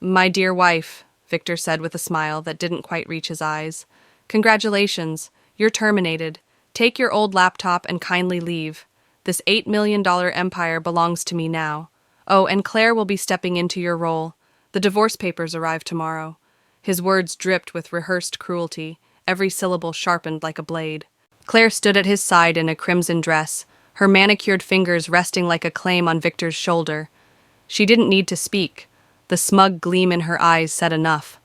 My dear wife, Victor said with a smile that didn't quite reach his eyes. Congratulations, you're terminated. Take your old laptop and kindly leave. This $8 million empire belongs to me now. Oh, and Claire will be stepping into your role. The divorce papers arrive tomorrow. His words dripped with rehearsed cruelty, every syllable sharpened like a blade. Claire stood at his side in a crimson dress, her manicured fingers resting like a claim on Victor's shoulder. She didn't need to speak. The smug gleam in her eyes said enough.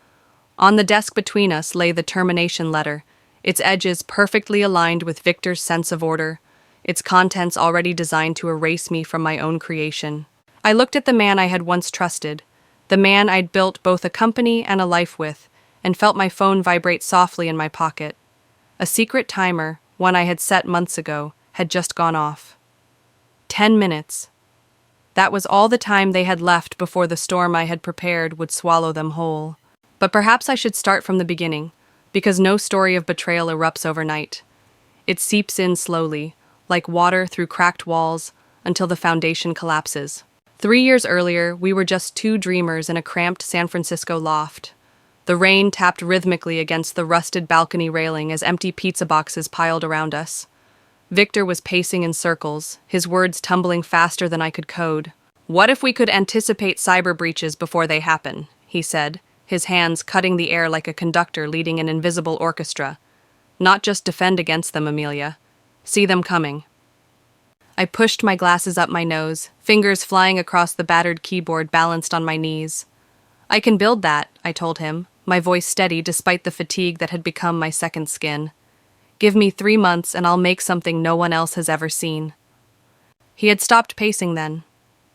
On the desk between us lay the termination letter, its edges perfectly aligned with Victor's sense of order, its contents already designed to erase me from my own creation. I looked at the man I had once trusted, the man I'd built both a company and a life with, and felt my phone vibrate softly in my pocket. A secret timer, one I had set months ago, had just gone off. 10 minutes. That was all the time they had left before the storm I had prepared would swallow them whole. But perhaps I should start from the beginning, because no story of betrayal erupts overnight. It seeps in slowly, like water through cracked walls, until the foundation collapses. 3 years earlier, we were just two dreamers in a cramped San Francisco loft. The rain tapped rhythmically against the rusted balcony railing as empty pizza boxes piled around us. Victor was pacing in circles, his words tumbling faster than I could code. "What if we could anticipate cyber breaches before they happen?" he said, his hands cutting the air like a conductor leading an invisible orchestra. "Not just defend against them, Amelia. See them coming." I pushed my glasses up my nose, fingers flying across the battered keyboard balanced on my knees. "I can build that," I told him, my voice steady despite the fatigue that had become my second skin. "Give me 3 months and I'll make something no one else has ever seen." He had stopped pacing then.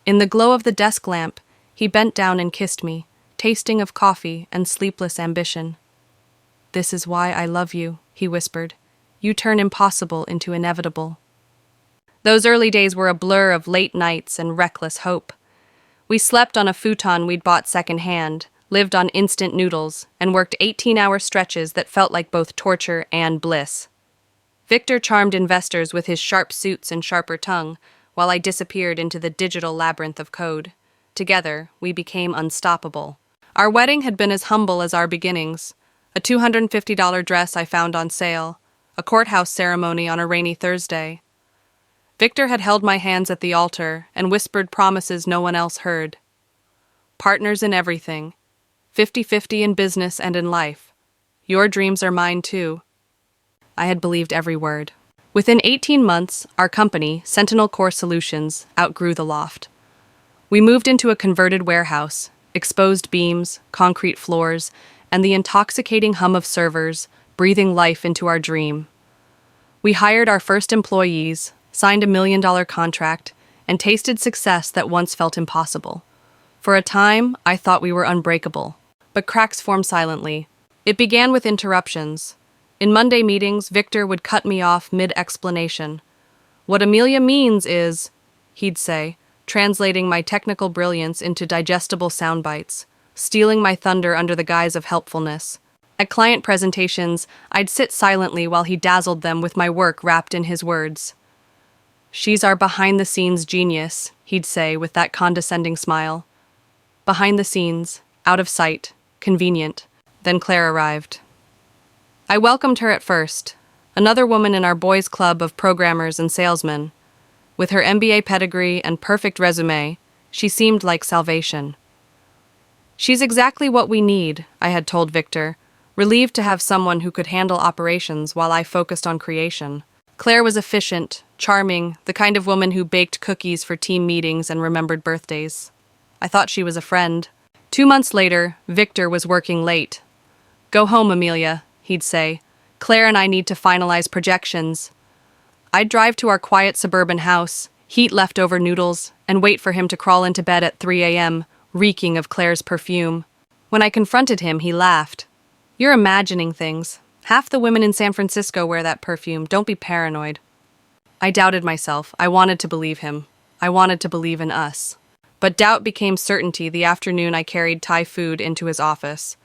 In the glow of the desk lamp, he bent down and kissed me, tasting of coffee and sleepless ambition. "This is why I love you," he whispered. "You turn impossible into inevitable." Those early days were a blur of late nights and reckless hope. We slept on a futon we'd bought secondhand, lived on instant noodles, and worked 18-hour stretches that felt like both torture and bliss. Victor charmed investors with his sharp suits and sharper tongue, while I disappeared into the digital labyrinth of code. Together, we became unstoppable. Our wedding had been as humble as our beginnings. A $250 dress I found on sale, a courthouse ceremony on a rainy Thursday. Victor had held my hands at the altar and whispered promises no one else heard. Partners in everything, 50-50 in business and in life. Your dreams are mine too. I had believed every word. Within 18 months, our company, Sentinel Core Solutions, outgrew the loft. We moved into a converted warehouse, exposed beams, concrete floors, and the intoxicating hum of servers, breathing life into our dream. We hired our first employees, signed a $1 million contract, and tasted success that once felt impossible. For a time, I thought we were unbreakable, but cracks formed silently. It began with interruptions. In Monday meetings, Victor would cut me off mid-explanation. "What Amelia means is," he'd say, translating my technical brilliance into digestible sound bites, stealing my thunder under the guise of helpfulness. At client presentations, I'd sit silently while he dazzled them with my work wrapped in his words. "She's our behind-the-scenes genius," he'd say with that condescending smile. Behind the scenes, out of sight, convenient. Then Claire arrived. I welcomed her at first, another woman in our boys' club of programmers and salesmen. With her MBA pedigree and perfect resume, she seemed like salvation. "She's exactly what we need," I had told Victor, relieved to have someone who could handle operations while I focused on creation. Claire was efficient, charming, the kind of woman who baked cookies for team meetings and remembered birthdays. I thought she was a friend. 2 months later, Victor was working late. "Go home, Amelia," he'd say. "Claire and I need to finalize projections." I'd drive to our quiet suburban house, heat leftover noodles, and wait for him to crawl into bed at 3 a.m., reeking of Claire's perfume. When I confronted him, he laughed. "You're imagining things. Half the women in San Francisco wear that perfume. Don't be paranoid." I doubted myself. I wanted to believe him. I wanted to believe in us. But doubt became certainty the afternoon I carried Thai food into his office.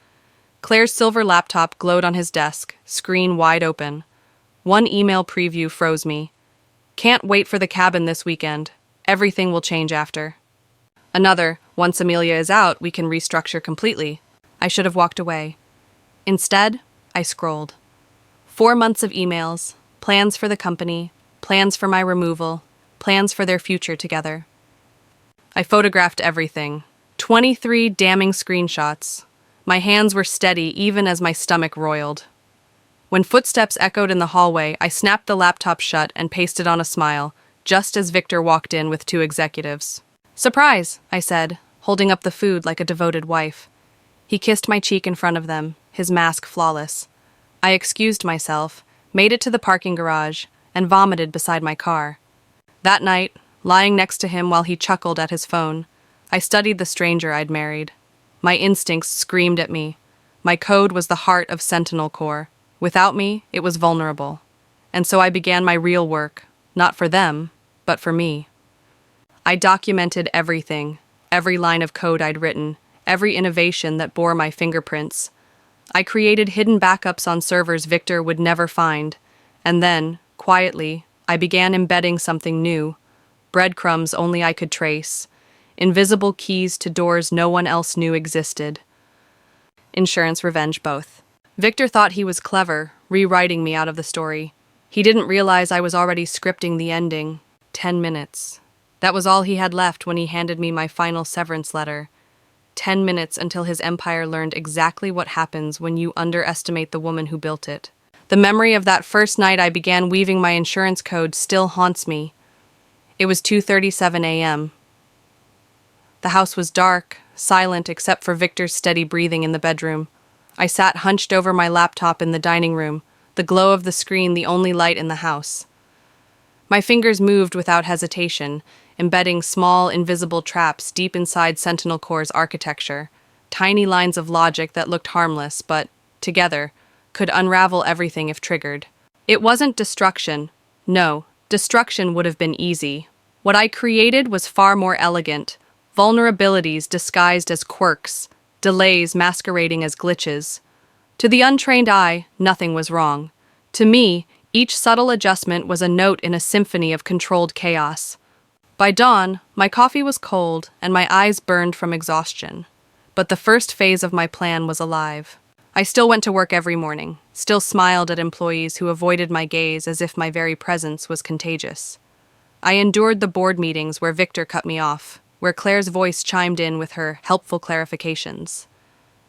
Claire's silver laptop glowed on his desk, screen wide open. One email preview froze me. "Can't wait for the cabin this weekend. Everything will change after." Another, once Amelia is out, we can restructure completely. I should have walked away. Instead, I scrolled. 4 months of emails, plans for the company, plans for my removal, plans for their future together. I photographed everything. 23 damning screenshots. My hands were steady even as my stomach roiled. When footsteps echoed in the hallway, I snapped the laptop shut and pasted on a smile, just as Victor walked in with 2 executives. "Surprise," I said, holding up the food like a devoted wife. He kissed my cheek in front of them, his mask flawless. I excused myself, made it to the parking garage, and vomited beside my car. That night, lying next to him while he chuckled at his phone, I studied the stranger I'd married. My instincts screamed at me. My code was the heart of Sentinel Core. Without me, it was vulnerable. And so I began my real work, not for them, but for me. I documented everything, every line of code I'd written, every innovation that bore my fingerprints. I created hidden backups on servers Victor would never find, and then, quietly, I began embedding something new. Breadcrumbs only I could trace. Invisible keys to doors no one else knew existed. Insurance, revenge, both. Victor thought he was clever, rewriting me out of the story. He didn't realize I was already scripting the ending. 10 minutes. That was all he had left when he handed me my final severance letter. 10 minutes until his empire learned exactly what happens when you underestimate the woman who built it. The memory of that first night I began weaving my insurance code still haunts me. It was 2:37 a.m. The house was dark, silent except for Victor's steady breathing in the bedroom. I sat hunched over my laptop in the dining room, the glow of the screen the only light in the house. My fingers moved without hesitation, embedding small, invisible traps deep inside Sentinel Core's architecture, tiny lines of logic that looked harmless, but, together, could unravel everything if triggered. It wasn't destruction. No, destruction would have been easy. What I created was far more elegant. Vulnerabilities disguised as quirks, delays masquerading as glitches. To the untrained eye, nothing was wrong. To me, each subtle adjustment was a note in a symphony of controlled chaos. By dawn, my coffee was cold and my eyes burned from exhaustion. But the first phase of my plan was alive. I still went to work every morning, still smiled at employees who avoided my gaze as if my very presence was contagious. I endured the board meetings where Victor cut me off, where Claire's voice chimed in with her helpful clarifications.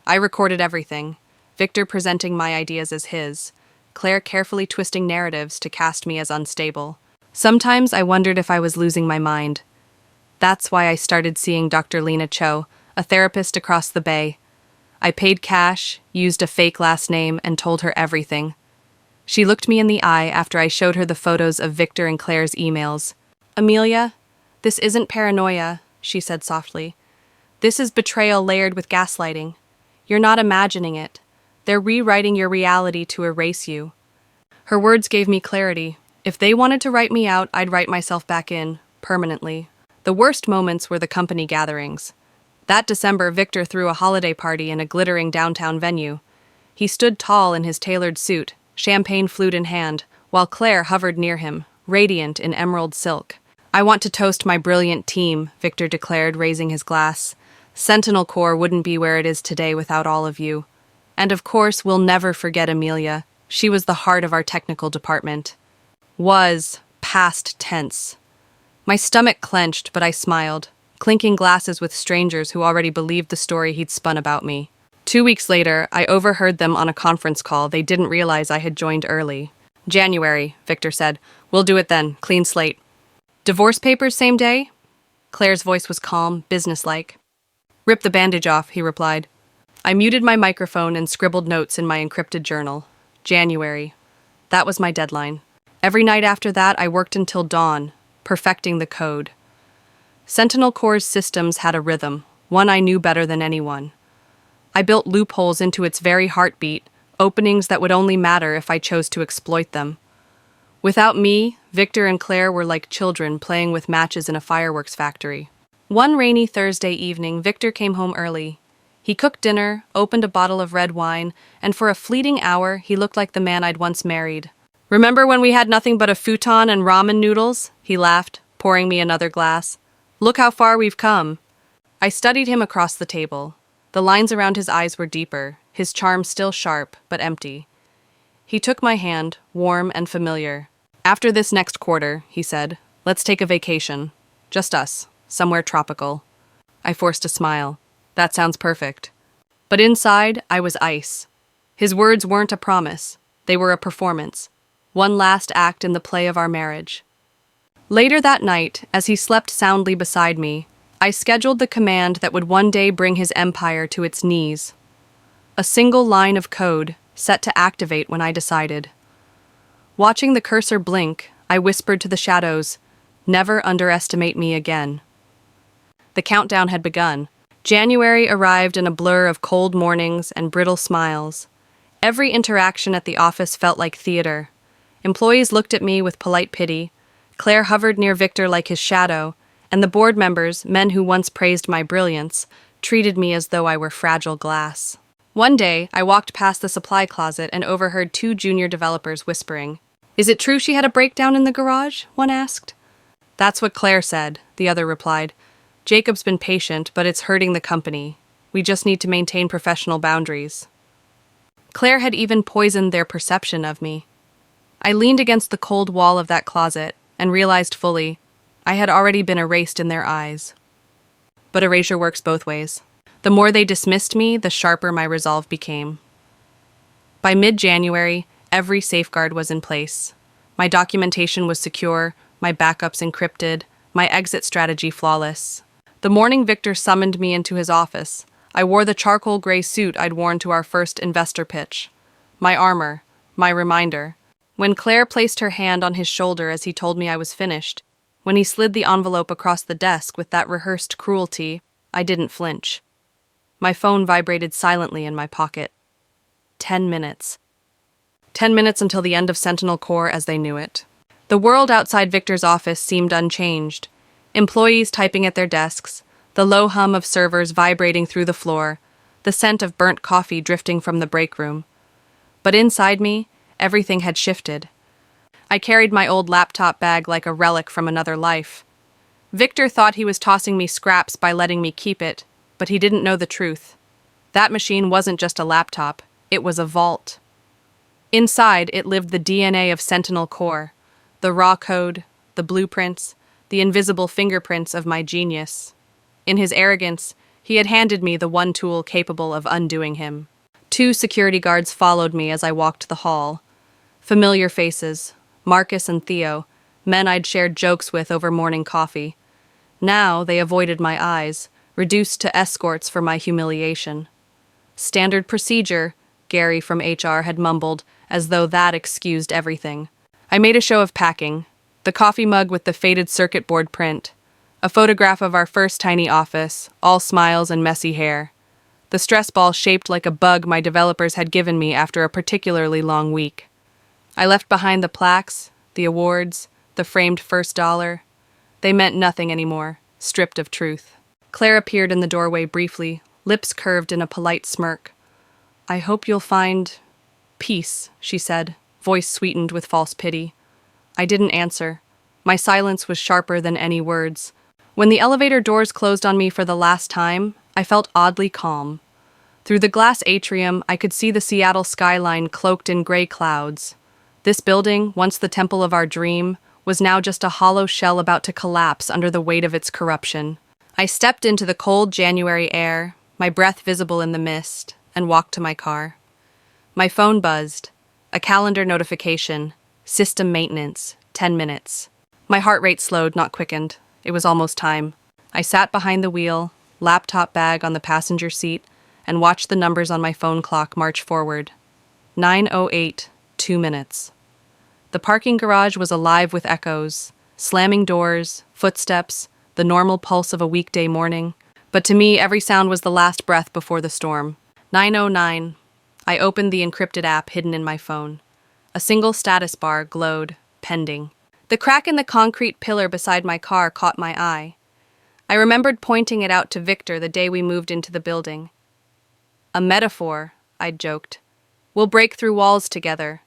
I recorded everything, Victor presenting my ideas as his, Claire carefully twisting narratives to cast me as unstable. Sometimes I wondered if I was losing my mind. That's why I started seeing Dr. Lena Cho, a therapist across the bay. I paid cash, used a fake last name, and told her everything. She looked me in the eye after I showed her the photos of Victor and Claire's emails. "Amelia, this isn't paranoia," she said softly. "This is betrayal layered with gaslighting. You're not imagining it. They're rewriting your reality to erase you." Her words gave me clarity. If they wanted to write me out, I'd write myself back in, permanently. The worst moments were the company gatherings. That December, Victor threw a holiday party in a glittering downtown venue. He stood tall in his tailored suit, champagne flute in hand, while Claire hovered near him, radiant in emerald silk. "I want to toast my brilliant team," Victor declared, raising his glass. "Sentinel Corps wouldn't be where it is today without all of you. And of course, we'll never forget Amelia. She was the heart of our technical department." Was, past tense. My stomach clenched, but I smiled, clinking glasses with strangers who already believed the story he'd spun about me. 2 weeks later, I overheard them on a conference call. They didn't realize I had joined early. "January," Victor said. "We'll do it then, clean slate." "Divorce papers same day?" Claire's voice was calm, businesslike. "Rip the bandage off," he replied. I muted my microphone and scribbled notes in my encrypted journal. January. That was my deadline. Every night after that, I worked until dawn, perfecting the code. Sentinel Core's systems had a rhythm, one I knew better than anyone. I built loopholes into its very heartbeat, openings that would only matter if I chose to exploit them. Without me, Victor and Claire were like children playing with matches in a fireworks factory. One rainy Thursday evening, Victor came home early. He cooked dinner, opened a bottle of red wine, and for a fleeting hour, he looked like the man I'd once married. "Remember when we had nothing but a futon and ramen noodles?" He laughed, pouring me another glass. "Look how far we've come." I studied him across the table. The lines around his eyes were deeper, his charm still sharp, but empty. He took my hand, warm and familiar. "After this next quarter," he said, "let's take a vacation. Just us, somewhere tropical." I forced a smile. That sounds perfect. But inside, I was ice. His words weren't a promise. They were a performance. One last act in the play of our marriage. Later that night, as he slept soundly beside me, I scheduled the command that would one day bring his empire to its knees. A single line of code, set to activate when I decided. Watching the cursor blink, I whispered to the shadows, "Never underestimate me again." The countdown had begun. January arrived in a blur of cold mornings and brittle smiles. Every interaction at the office felt like theater. Employees looked at me with polite pity. Claire hovered near Victor like his shadow, and the board members, men who once praised my brilliance, treated me as though I were fragile glass. One day, I walked past the supply closet and overheard two junior developers whispering. "Is it true she had a breakdown in the garage?" one asked. "That's what Claire said," the other replied. "Jacob's been patient, but it's hurting the company. We just need to maintain professional boundaries." Claire had even poisoned their perception of me. I leaned against the cold wall of that closet and realized fully I had already been erased in their eyes. But erasure works both ways. The more they dismissed me, the sharper my resolve became. By mid-January, every safeguard was in place. My documentation was secure, my backups encrypted, my exit strategy flawless. The morning Victor summoned me into his office, I wore the charcoal gray suit I'd worn to our first investor pitch. My armor, my reminder. When Claire placed her hand on his shoulder as he told me I was finished, when he slid the envelope across the desk with that rehearsed cruelty, I didn't flinch. My phone vibrated silently in my pocket. 10 minutes. 10 minutes until the end of Sentinel Corps as they knew it. The world outside Victor's office seemed unchanged. Employees typing at their desks, the low hum of servers vibrating through the floor, the scent of burnt coffee drifting from the break room. But inside me, everything had shifted. I carried my old laptop bag like a relic from another life. Victor thought he was tossing me scraps by letting me keep it, but he didn't know the truth. That machine wasn't just a laptop, it was a vault. Inside, it lived the DNA of Sentinel Corps, the raw code, the blueprints, the invisible fingerprints of my genius. In his arrogance, he had handed me the one tool capable of undoing him. 2 security guards followed me as I walked the hall. Familiar faces, Marcus and Theo, men I'd shared jokes with over morning coffee. Now they avoided my eyes, reduced to escorts for my humiliation. "Standard procedure," Gary from HR had mumbled, as though that excused everything. I made a show of packing. The coffee mug with the faded circuit board print. A photograph of our first tiny office, all smiles and messy hair. The stress ball shaped like a bug my developers had given me after a particularly long week. I left behind the plaques, the awards, the framed first dollar. They meant nothing anymore, stripped of truth. Claire appeared in the doorway briefly, lips curved in a polite smirk. "I hope you'll find peace," she said, voice sweetened with false pity. I didn't answer. My silence was sharper than any words. When the elevator doors closed on me for the last time, I felt oddly calm. Through the glass atrium, I could see the Seattle skyline cloaked in gray clouds. This building, once the temple of our dream, was now just a hollow shell about to collapse under the weight of its corruption. I stepped into the cold January air, my breath visible in the mist, and walked to my car. My phone buzzed. A calendar notification. System maintenance. 10 minutes. My heart rate slowed, not quickened. It was almost time. I sat behind the wheel, laptop bag on the passenger seat, and watched the numbers on my phone clock march forward. 9:08, 2 minutes. The parking garage was alive with echoes, slamming doors, footsteps, the normal pulse of a weekday morning. But to me, every sound was the last breath before the storm. 9:09. I opened the encrypted app hidden in my phone. A single status bar glowed, pending. The crack in the concrete pillar beside my car caught my eye. I remembered pointing it out to Victor the day we moved into the building. "A metaphor," I'd joked. "We'll break through walls together."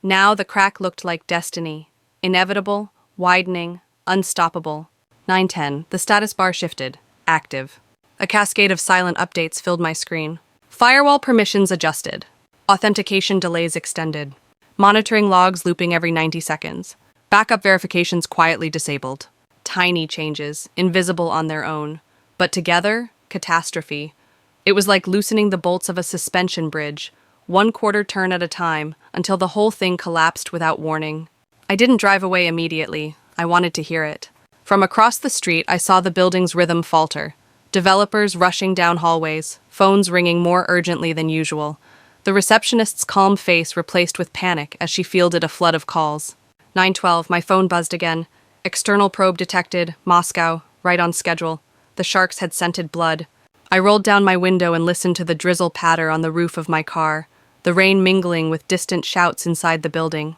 Now the crack looked like destiny. Inevitable, widening, unstoppable. 9:10. The status bar shifted. Active. A cascade of silent updates filled my screen. Firewall permissions adjusted. Authentication delays extended. Monitoring logs looping every 90 seconds. Backup verifications quietly disabled. Tiny changes, invisible on their own. But together, catastrophe. It was like loosening the bolts of a suspension bridge, one quarter turn at a time, until the whole thing collapsed without warning. I didn't drive away immediately. I wanted to hear it. From across the street, I saw the building's rhythm falter. Developers rushing down hallways, phones ringing more urgently than usual. The receptionist's calm face replaced with panic as she fielded a flood of calls. 9:12, my phone buzzed again. External probe detected, Moscow, right on schedule. The sharks had scented blood. I rolled down my window and listened to the drizzle patter on the roof of my car, the rain mingling with distant shouts inside the building.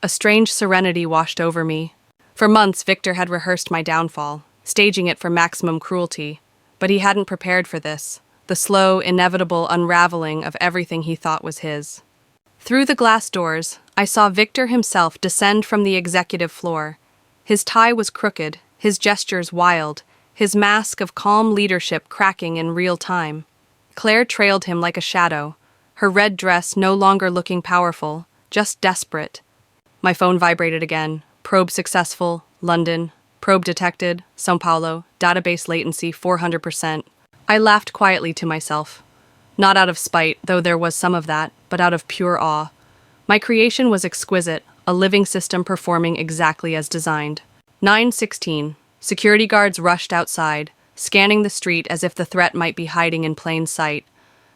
A strange serenity washed over me. For months, Victor had rehearsed my downfall, staging it for maximum cruelty. But he hadn't prepared for this, the slow, inevitable unraveling of everything he thought was his. Through the glass doors, I saw Victor himself descend from the executive floor. His tie was crooked, his gestures wild, his mask of calm leadership cracking in real time. Claire trailed him like a shadow, her red dress no longer looking powerful, just desperate. My phone vibrated again. Probe successful, London. Probe detected, São Paulo. Database latency 400%. I laughed quietly to myself. Not out of spite, though there was some of that, but out of pure awe. My creation was exquisite, a living system performing exactly as designed. 9:16. Security guards rushed outside, scanning the street as if the threat might be hiding in plain sight.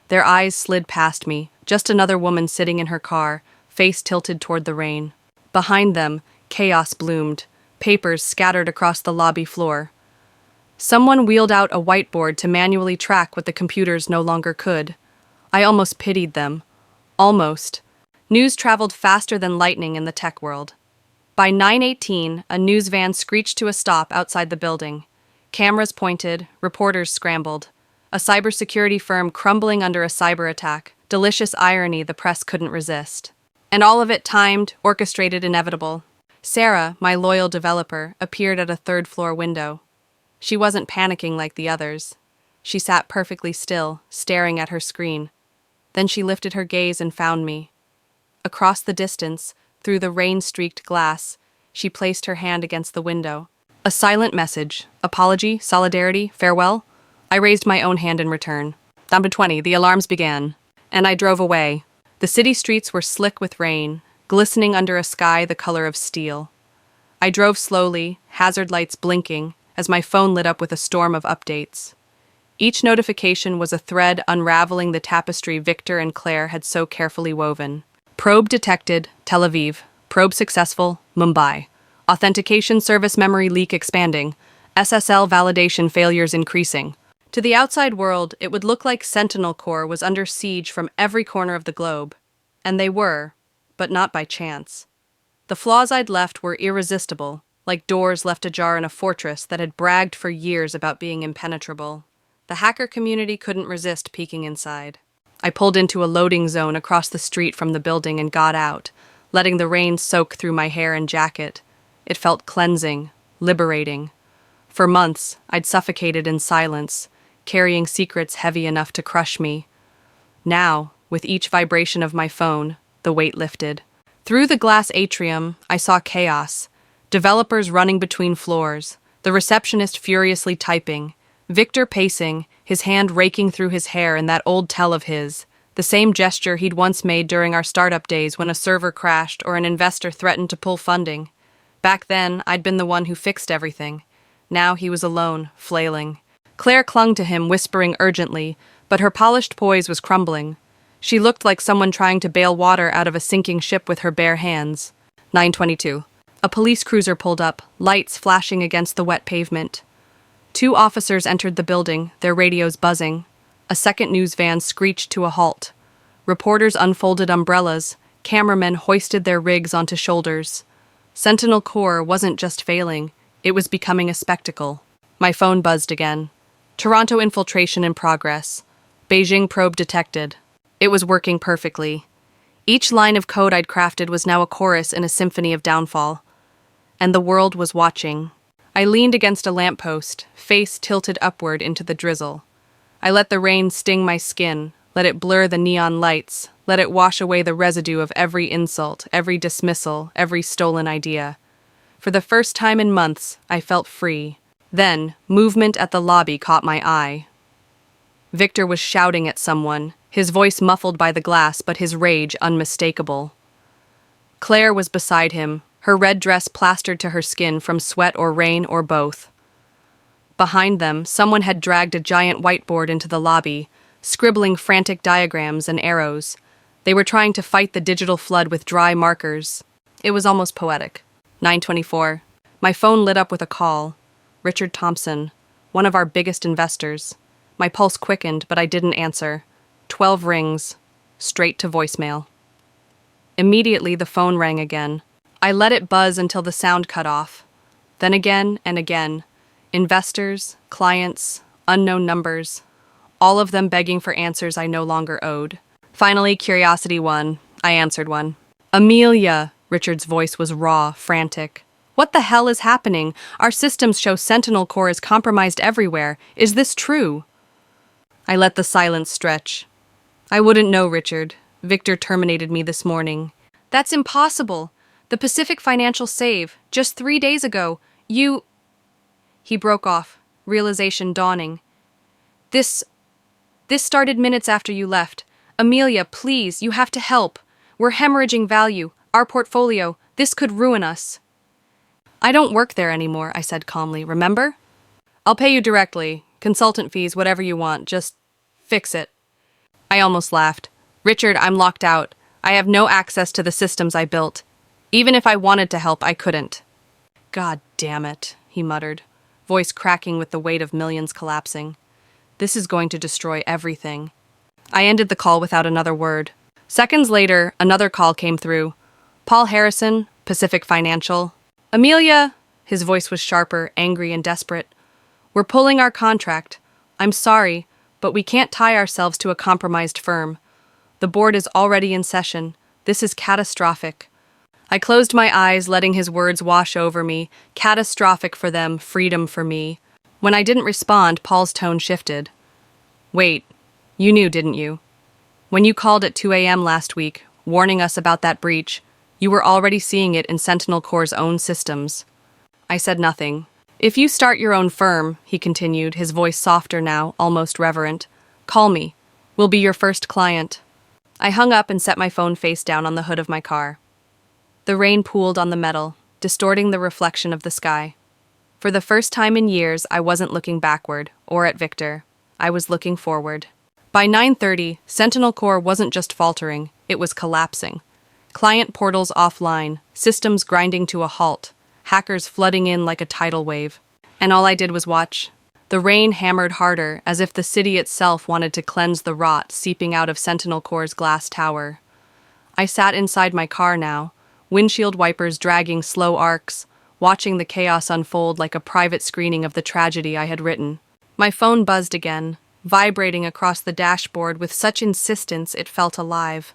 Their eyes slid past me, just another woman sitting in her car, face tilted toward the rain. Behind them, chaos bloomed, papers scattered across the lobby floor. Someone wheeled out a whiteboard to manually track what the computers no longer could. I almost pitied them. Almost. News traveled faster than lightning in the tech world. By 9:18, a news van screeched to a stop outside the building. Cameras pointed, reporters scrambled. A cybersecurity firm crumbling under a cyber attack. Delicious irony the press couldn't resist. And all of it timed, orchestrated, inevitable. Sarah, my loyal developer, appeared at a third-floor window. She wasn't panicking like the others. She sat perfectly still, staring at her screen. Then she lifted her gaze and found me. Across the distance, through the rain-streaked glass, she placed her hand against the window. A silent message. Apology, solidarity, farewell. I raised my own hand in return. Number 20, the alarms began. And I drove away. The city streets were slick with rain, glistening under a sky the color of steel. I drove slowly, hazard lights blinking, as my phone lit up with a storm of updates. Each notification was a thread unraveling the tapestry Victor and Claire had so carefully woven. Probe detected, Tel Aviv. Probe successful, Mumbai. Authentication service memory leak expanding. SSL validation failures increasing. To the outside world, it would look like Sentinel Corps was under siege from every corner of the globe. And they were, but not by chance. The flaws I'd left were irresistible, like doors left ajar in a fortress that had bragged for years about being impenetrable. The hacker community couldn't resist peeking inside. I pulled into a loading zone across the street from the building and got out, letting the rain soak through my hair and jacket. It felt cleansing, liberating. For months, I'd suffocated in silence, carrying secrets heavy enough to crush me. Now, with each vibration of my phone, the weight lifted. Through the glass atrium, I saw chaos. Developers running between floors, the receptionist furiously typing, Victor pacing, his hand raking through his hair in that old tell of his, the same gesture he'd once made during our startup days when a server crashed or an investor threatened to pull funding. Back then, I'd been the one who fixed everything. Now he was alone, flailing. Claire clung to him, whispering urgently, but her polished poise was crumbling. She looked like someone trying to bail water out of a sinking ship with her bare hands. 9:22. A police cruiser pulled up, lights flashing against the wet pavement. 2 officers entered the building, their radios buzzing. A second news van screeched to a halt. Reporters unfolded umbrellas, cameramen hoisted their rigs onto shoulders. Sentinel Corps wasn't just failing, it was becoming a spectacle. My phone buzzed again. Toronto infiltration in progress. Beijing probe detected. It was working perfectly. Each line of code I'd crafted was now a chorus in a symphony of downfall. And the world was watching. I leaned against a lamppost, face tilted upward into the drizzle. I let the rain sting my skin, let it blur the neon lights, let it wash away the residue of every insult, every dismissal, every stolen idea. For the first time in months, I felt free. Then, movement at the lobby caught my eye. Victor was shouting at someone, his voice muffled by the glass but his rage unmistakable. Claire was beside him, her red dress plastered to her skin from sweat or rain or both. Behind them, someone had dragged a giant whiteboard into the lobby, scribbling frantic diagrams and arrows. They were trying to fight the digital flood with dry markers. It was almost poetic. 9:24. My phone lit up with a call. Richard Thompson, one of our biggest investors. My pulse quickened, but I didn't answer. 12 rings, straight to voicemail. Immediately, the phone rang again. I let it buzz until the sound cut off. Then again and again. Investors, clients, unknown numbers, all of them begging for answers I no longer owed. Finally, curiosity won. I answered one. Amelia! Richard's voice was raw, frantic. What the hell is happening? Our systems show Sentinel Core is compromised everywhere. Is this true? I let the silence stretch. I wouldn't know, Richard. Victor terminated me this morning. That's impossible. The Pacific Financial Save, just 3 days ago, you... He broke off, realization dawning. This started minutes after you left. Amelia, please, you have to help. We're hemorrhaging value. Our portfolio. This could ruin us. I don't work there anymore, I said calmly. Remember? I'll pay you directly. Consultant fees, whatever you want. Just fix it. I almost laughed. Richard, I'm locked out. I have no access to the systems I built. Even if I wanted to help, I couldn't. God damn it, he muttered, voice cracking with the weight of millions collapsing. This is going to destroy everything. I ended the call without another word. Seconds later, another call came through. Paul Harrison, Pacific Financial. Amelia! His voice was sharper, angry, and desperate. We're pulling our contract. I'm sorry, but we can't tie ourselves to a compromised firm. The board is already in session. This is catastrophic. I closed my eyes, letting his words wash over me. Catastrophic for them, freedom for me. When I didn't respond, Paul's tone shifted. Wait, you knew, didn't you? When you called at 2 a.m. last week, warning us about that breach, you were already seeing it in Sentinel Core's own systems. I said nothing. If you start your own firm, he continued, his voice softer now, almost reverent, call me. We'll be your first client. I hung up and set my phone face down on the hood of my car. The rain pooled on the metal, distorting the reflection of the sky. For the first time in years, I wasn't looking backward, or at Victor. I was looking forward. By 9:30, Sentinel Core wasn't just faltering, it was collapsing. Client portals offline, systems grinding to a halt, hackers flooding in like a tidal wave. And all I did was watch. The rain hammered harder, as if the city itself wanted to cleanse the rot seeping out of Sentinel Core's glass tower. I sat inside my car now, windshield wipers dragging slow arcs, watching the chaos unfold like a private screening of the tragedy I had written. My phone buzzed again, vibrating across the dashboard with such insistence it felt alive.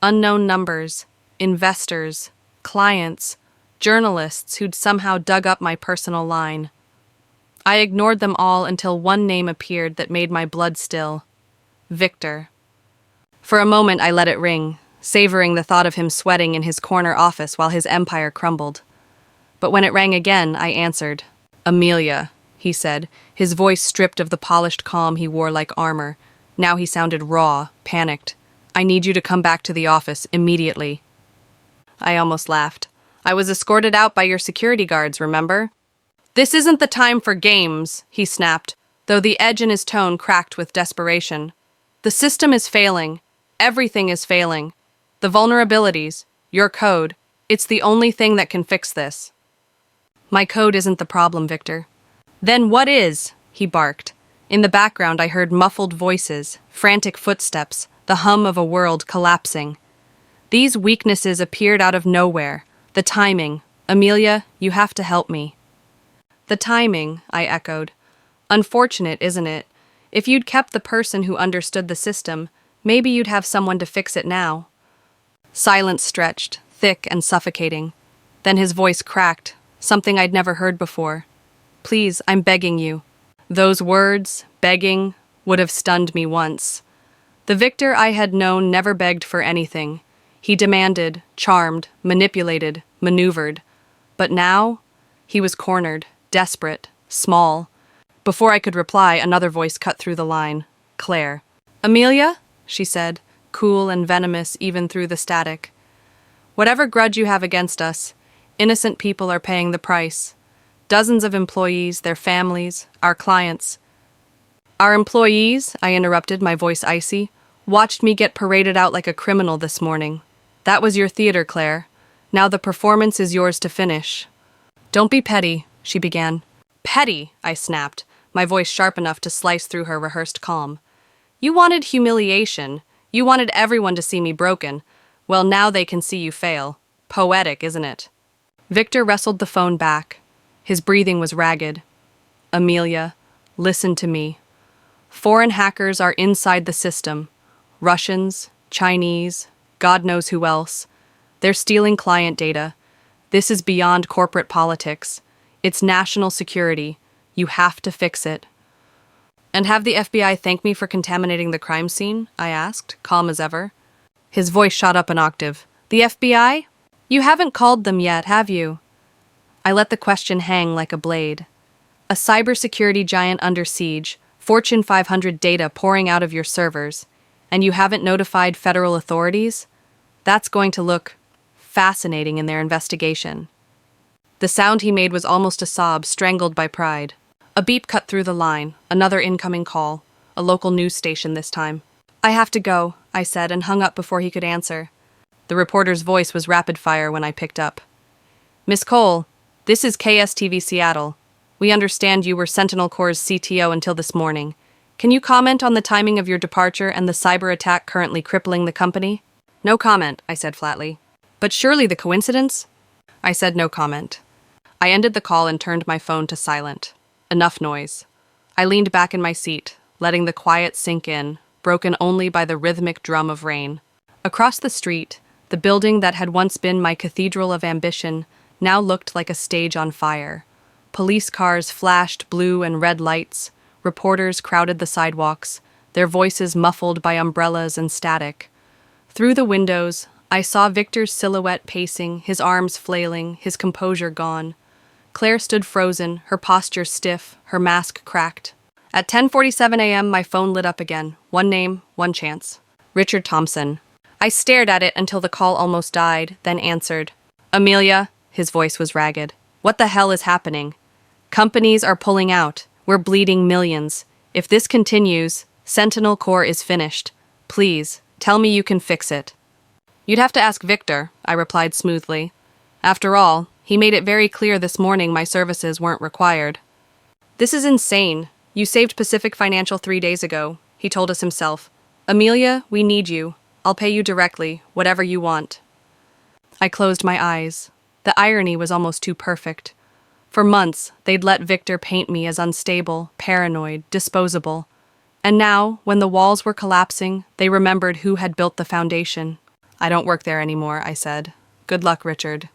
Unknown numbers, investors, clients, journalists who'd somehow dug up my personal line. I ignored them all until one name appeared that made my blood still. Victor. For a moment I let it ring, savoring the thought of him sweating in his corner office while his empire crumbled. But when it rang again, I answered. Amelia, he said, his voice stripped of the polished calm he wore like armor. Now he sounded raw, panicked. I need you to come back to the office immediately. I almost laughed. I was escorted out by your security guards, remember? This isn't the time for games, he snapped, though the edge in his tone cracked with desperation. The system is failing. Everything is failing. The vulnerabilities, your code, it's the only thing that can fix this. My code isn't the problem, Victor. Then what is? He barked. In the background I heard muffled voices, frantic footsteps, the hum of a world collapsing. These weaknesses appeared out of nowhere. The timing. Amelia, you have to help me. The timing, I echoed. Unfortunate, isn't it? If you'd kept the person who understood the system, maybe you'd have someone to fix it now. Silence stretched, thick and suffocating. Then his voice cracked, something I'd never heard before. Please, I'm begging you." Those words, begging, would have stunned me once. The Victor I had known never begged for anything. He demanded, charmed, manipulated, maneuvered. But now, he was cornered, desperate, small. Before I could reply, another voice cut through the line. Claire. "Amelia?" she said, cool and venomous even through the static. "Whatever grudge you have against us, innocent people are paying the price. Dozens of employees, their families, our clients." "Our employees," I interrupted, my voice icy, "watched me get paraded out like a criminal this morning. That was your theater, Claire. Now the performance is yours to finish." "Don't be petty," she began. "Petty," I snapped, my voice sharp enough to slice through her rehearsed calm. "You wanted humiliation. You wanted everyone to see me broken. Well, now they can see you fail. Poetic, isn't it?" Victor wrestled the phone back. His breathing was ragged. "Amelia, listen to me. Foreign hackers are inside the system. Russians, Chinese, God knows who else. They're stealing client data. This is beyond corporate politics. It's national security. You have to fix it." "And have the FBI thank me for contaminating the crime scene?" I asked, calm as ever. His voice shot up an octave. "The FBI? You haven't called them yet, have you?" I let the question hang like a blade. A cybersecurity giant under siege, Fortune 500 data pouring out of your servers, and you haven't notified federal authorities? That's going to look fascinating in their investigation. The sound he made was almost a sob, strangled by pride. A beep cut through the line, another incoming call, a local news station this time. "I have to go," I said, and hung up before he could answer. The reporter's voice was rapid fire when I picked up. "Miss Cole, this is KSTV Seattle. We understand you were Sentinel Corps' CTO until this morning. Can you comment on the timing of your departure and the cyber attack currently crippling the company?" "No comment," I said flatly. "But surely the coincidence?" I said no comment. I ended the call and turned my phone to silent. Enough noise. I leaned back in my seat, letting the quiet sink in, broken only by the rhythmic drum of rain. Across the street, the building that had once been my cathedral of ambition now looked like a stage on fire. Police cars flashed blue and red lights. Reporters crowded the sidewalks, their voices muffled by umbrellas and static. Through the windows, I saw Victor's silhouette pacing, his arms flailing, his composure gone. Claire stood frozen, her posture stiff, her mask cracked. At 10:47 a.m., my phone lit up again. One name, one chance. Richard Thompson. I stared at it until the call almost died, then answered. "Amelia," his voice was ragged. "What the hell is happening? Companies are pulling out. We're bleeding millions. If this continues, Sentinel Corps is finished. Please, tell me you can fix it." "You'd have to ask Victor," I replied smoothly. "After all, he made it very clear this morning my services weren't required." "This is insane. You saved Pacific Financial 3 days ago," he told us himself. "Amelia, we need you. I'll pay you directly, whatever you want." I closed my eyes. The irony was almost too perfect. For months, they'd let Victor paint me as unstable, paranoid, disposable. And now, when the walls were collapsing, they remembered who had built the foundation. "I don't work there anymore," I said. "Good luck, Richard."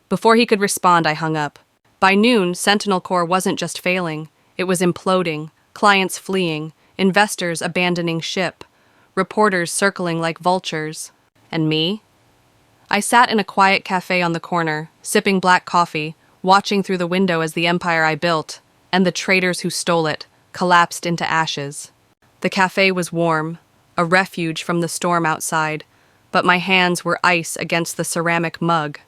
Before he could respond, I hung up. By noon, Sentinel Corps wasn't just failing. It was imploding, clients fleeing, investors abandoning ship, reporters circling like vultures. And me? I sat in a quiet cafe on the corner, sipping black coffee, watching through the window as the empire I built, and the traitors who stole it, collapsed into ashes. The cafe was warm, a refuge from the storm outside, but my hands were ice against the ceramic mug.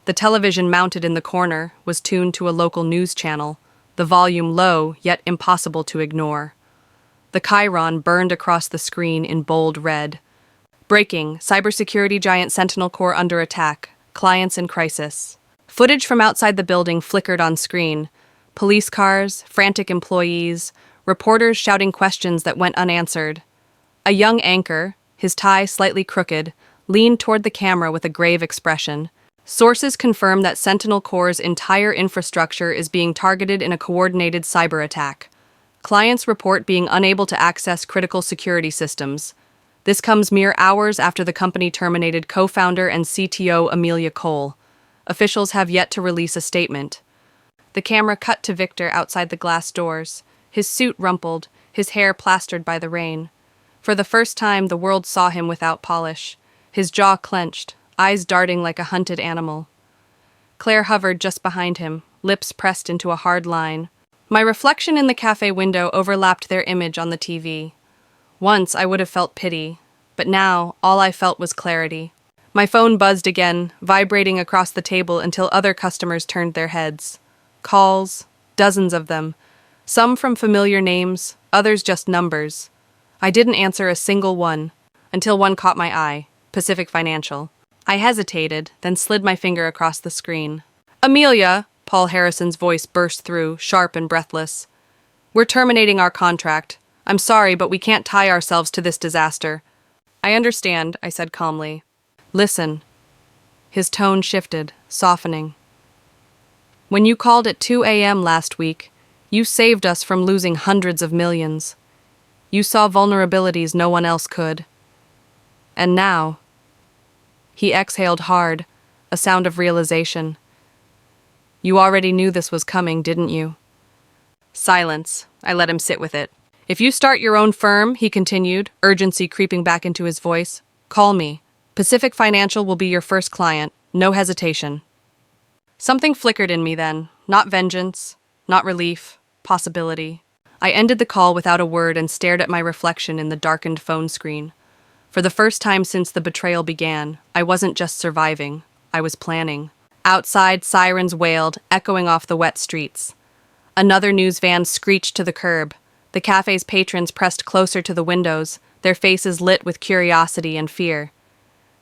The television mounted in the corner was tuned to a local news channel, the volume low yet impossible to ignore. The chyron burned across the screen in bold red. Breaking, cybersecurity giant Sentinel Corps under attack, clients in crisis. Footage from outside the building flickered on screen. Police cars, frantic employees, reporters shouting questions that went unanswered. A young anchor, his tie slightly crooked, leaned toward the camera with a grave expression. Sources confirm that Sentinel Corps' entire infrastructure is being targeted in a coordinated cyber attack. Clients report being unable to access critical security systems. This comes mere hours after the company terminated co-founder and CTO Amelia Cole. Officials have yet to release a statement. The camera cut to Victor outside the glass doors, his suit rumpled, his hair plastered by the rain. For the first time, the world saw him without polish, his jaw clenched, eyes darting like a hunted animal. Claire hovered just behind him, lips pressed into a hard line. My reflection in the cafe window overlapped their image on the TV. Once I would have felt pity, but now all I felt was clarity. My phone buzzed again, vibrating across the table until other customers turned their heads. Calls, dozens of them. Some from familiar names, others just numbers. I didn't answer a single one, until one caught my eye, Pacific Financial. I hesitated, then slid my finger across the screen. "Amelia," Paul Harrison's voice burst through, sharp and breathless. "We're terminating our contract. I'm sorry, but we can't tie ourselves to this disaster." "I understand," I said calmly. "Listen." His tone shifted, softening. "When you called at 2 a.m. last week, you saved us from losing hundreds of millions. You saw vulnerabilities no one else could. And now—" He exhaled hard, a sound of realization. "You already knew this was coming, didn't you?" Silence. I let him sit with it. "If you start your own firm," he continued, urgency creeping back into his voice, "call me. Pacific Financial will be your first client. No hesitation." Something flickered in me then. Not vengeance, not relief, possibility. I ended the call without a word and stared at my reflection in the darkened phone screen. For the first time since the betrayal began, I wasn't just surviving, I was planning. Outside, sirens wailed, echoing off the wet streets. Another news van screeched to the curb. The cafe's patrons pressed closer to the windows, their faces lit with curiosity and fear.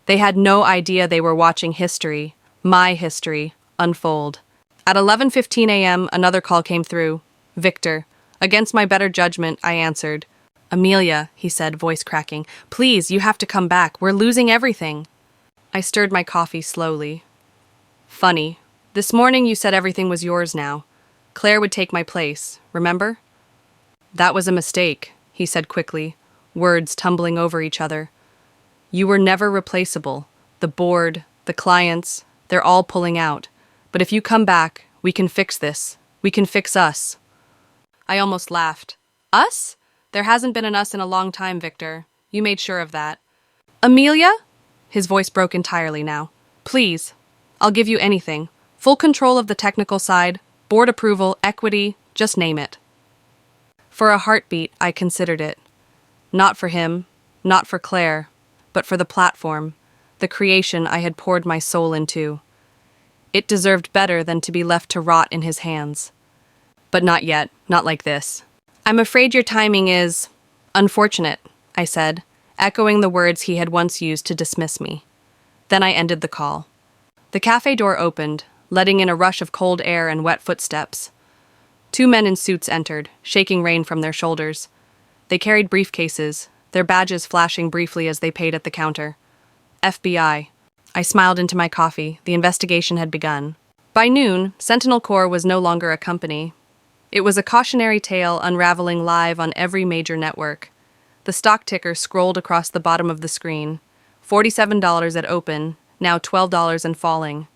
They had no idea they were watching history, my history, unfold. At 11:15 a.m., another call came through. Victor. Against my better judgment, I answered. "Amelia," he said, voice cracking, "please, you have to come back. We're losing everything." I stirred my coffee slowly. "Funny. This morning you said everything was yours now. Claire would take my place, remember?" "That was a mistake," he said quickly, words tumbling over each other. "You were never replaceable. The board, the clients, they're all pulling out. But if you come back, we can fix this. We can fix us." I almost laughed. "Us? There hasn't been an us in a long time, Victor. You made sure of that." "Amelia?" His voice broke entirely now. "Please. I'll give you anything. Full control of the technical side, board approval, equity, just name it." For a heartbeat, I considered it. Not for him, not for Claire, but for the platform, the creation I had poured my soul into. It deserved better than to be left to rot in his hands. But not yet, not like this. "I'm afraid your timing is unfortunate," I said, echoing the words he had once used to dismiss me. Then I ended the call. The cafe door opened, letting in a rush of cold air and wet footsteps. Two men in suits entered, shaking rain from their shoulders. They carried briefcases, their badges flashing briefly as they paid at the counter. FBI. I smiled into my coffee. The investigation had begun. By noon, Sentinel Corps was no longer a company. It was a cautionary tale unraveling live on every major network. The stock ticker scrolled across the bottom of the screen. $47 at open, now $12 and falling.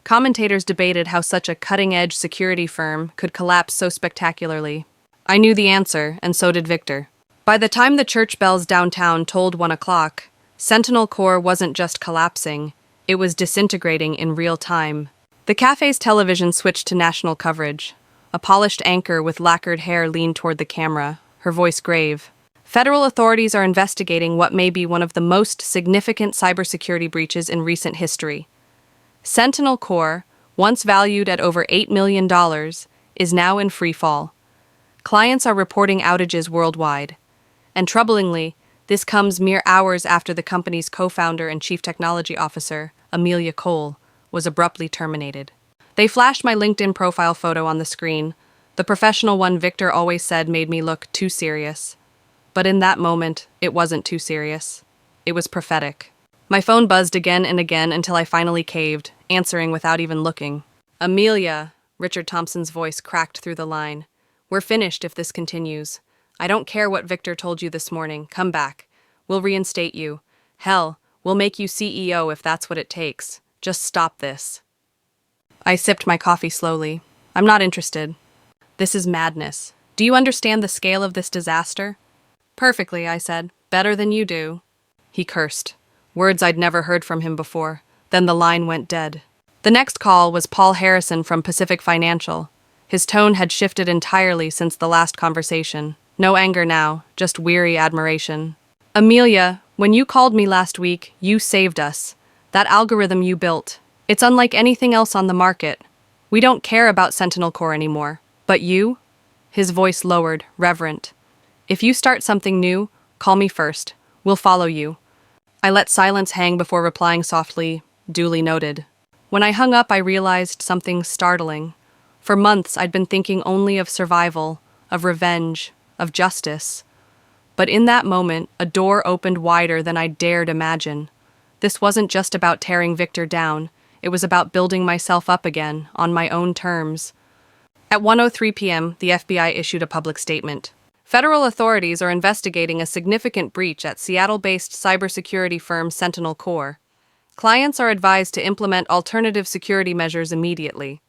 Commentators debated how such a cutting-edge security firm could collapse so spectacularly. I knew the answer, and so did Victor. By the time the church bells downtown tolled 1 o'clock, Sentinel Corps wasn't just collapsing, it was disintegrating in real time. The cafe's television switched to national coverage. A polished anchor with lacquered hair leaned toward the camera, her voice grave. "Federal authorities are investigating what may be one of the most significant cybersecurity breaches in recent history. Sentinel Corps, once valued at over $8 million, is now in free fall. Clients are reporting outages worldwide. And troublingly, this comes mere hours after the company's co-founder and chief technology officer, Amelia Cole, was abruptly terminated." They flashed my LinkedIn profile photo on the screen, the professional one Victor always said made me look too serious. But in that moment, it wasn't too serious. It was prophetic. My phone buzzed again and again until I finally caved, answering without even looking. "Amelia," Richard Thompson's voice cracked through the line. "We're finished if this continues. I don't care what Victor told you this morning. Come back. We'll reinstate you. Hell, we'll make you CEO if that's what it takes. Just stop this." I sipped my coffee slowly. I'm not interested. This is madness. Do you understand the scale of this disaster? Perfectly, I said. Better than you do. He cursed. Words I'd never heard from him before. Then the line went dead. The next call was Paul Harrison from Pacific Financial. His tone had shifted entirely since the last conversation. No anger now, just weary admiration. Amelia, when you called me last week, you saved us. That algorithm you built. It's unlike anything else on the market. We don't care about Sentinel Core anymore. But you? His voice lowered, reverent. If you start something new, call me first. We'll follow you. I let silence hang before replying softly, duly noted. When I hung up, I realized something startling. For months, I'd been thinking only of survival, of revenge, of justice. But in that moment, a door opened wider than I dared imagine. This wasn't just about tearing Victor down. It was about building myself up again, on my own terms. At 1:03 p.m., the FBI issued a public statement. Federal authorities are investigating a significant breach at Seattle-based cybersecurity firm Sentinel Core. Clients are advised to implement alternative security measures immediately.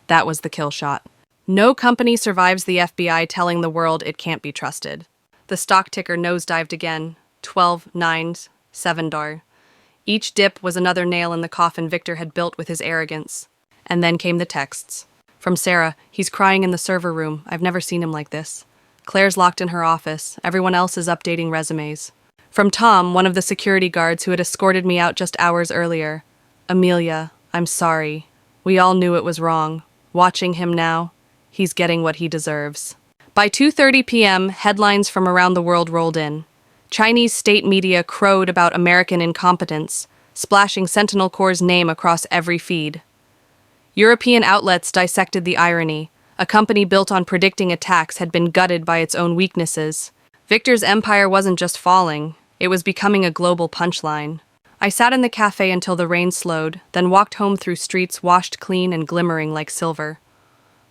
That was the kill shot. No company survives the FBI telling the world it can't be trusted. The stock ticker nosedived again, 12 nines, $7. Each dip was another nail in the coffin Victor had built with his arrogance. And then came the texts. From Sarah, he's crying in the server room. I've never seen him like this. Claire's locked in her office. Everyone else is updating resumes. From Tom, one of the security guards who had escorted me out just hours earlier. Amelia, I'm sorry. We all knew it was wrong. Watching him now, he's getting what he deserves. By 2:30 p.m., headlines from around the world rolled in. Chinese state media crowed about American incompetence, splashing Sentinel Core's name across every feed. European outlets dissected the irony. A company built on predicting attacks had been gutted by its own weaknesses. Victor's empire wasn't just falling, it was becoming a global punchline. I sat in the cafe until the rain slowed, then walked home through streets washed clean and glimmering like silver.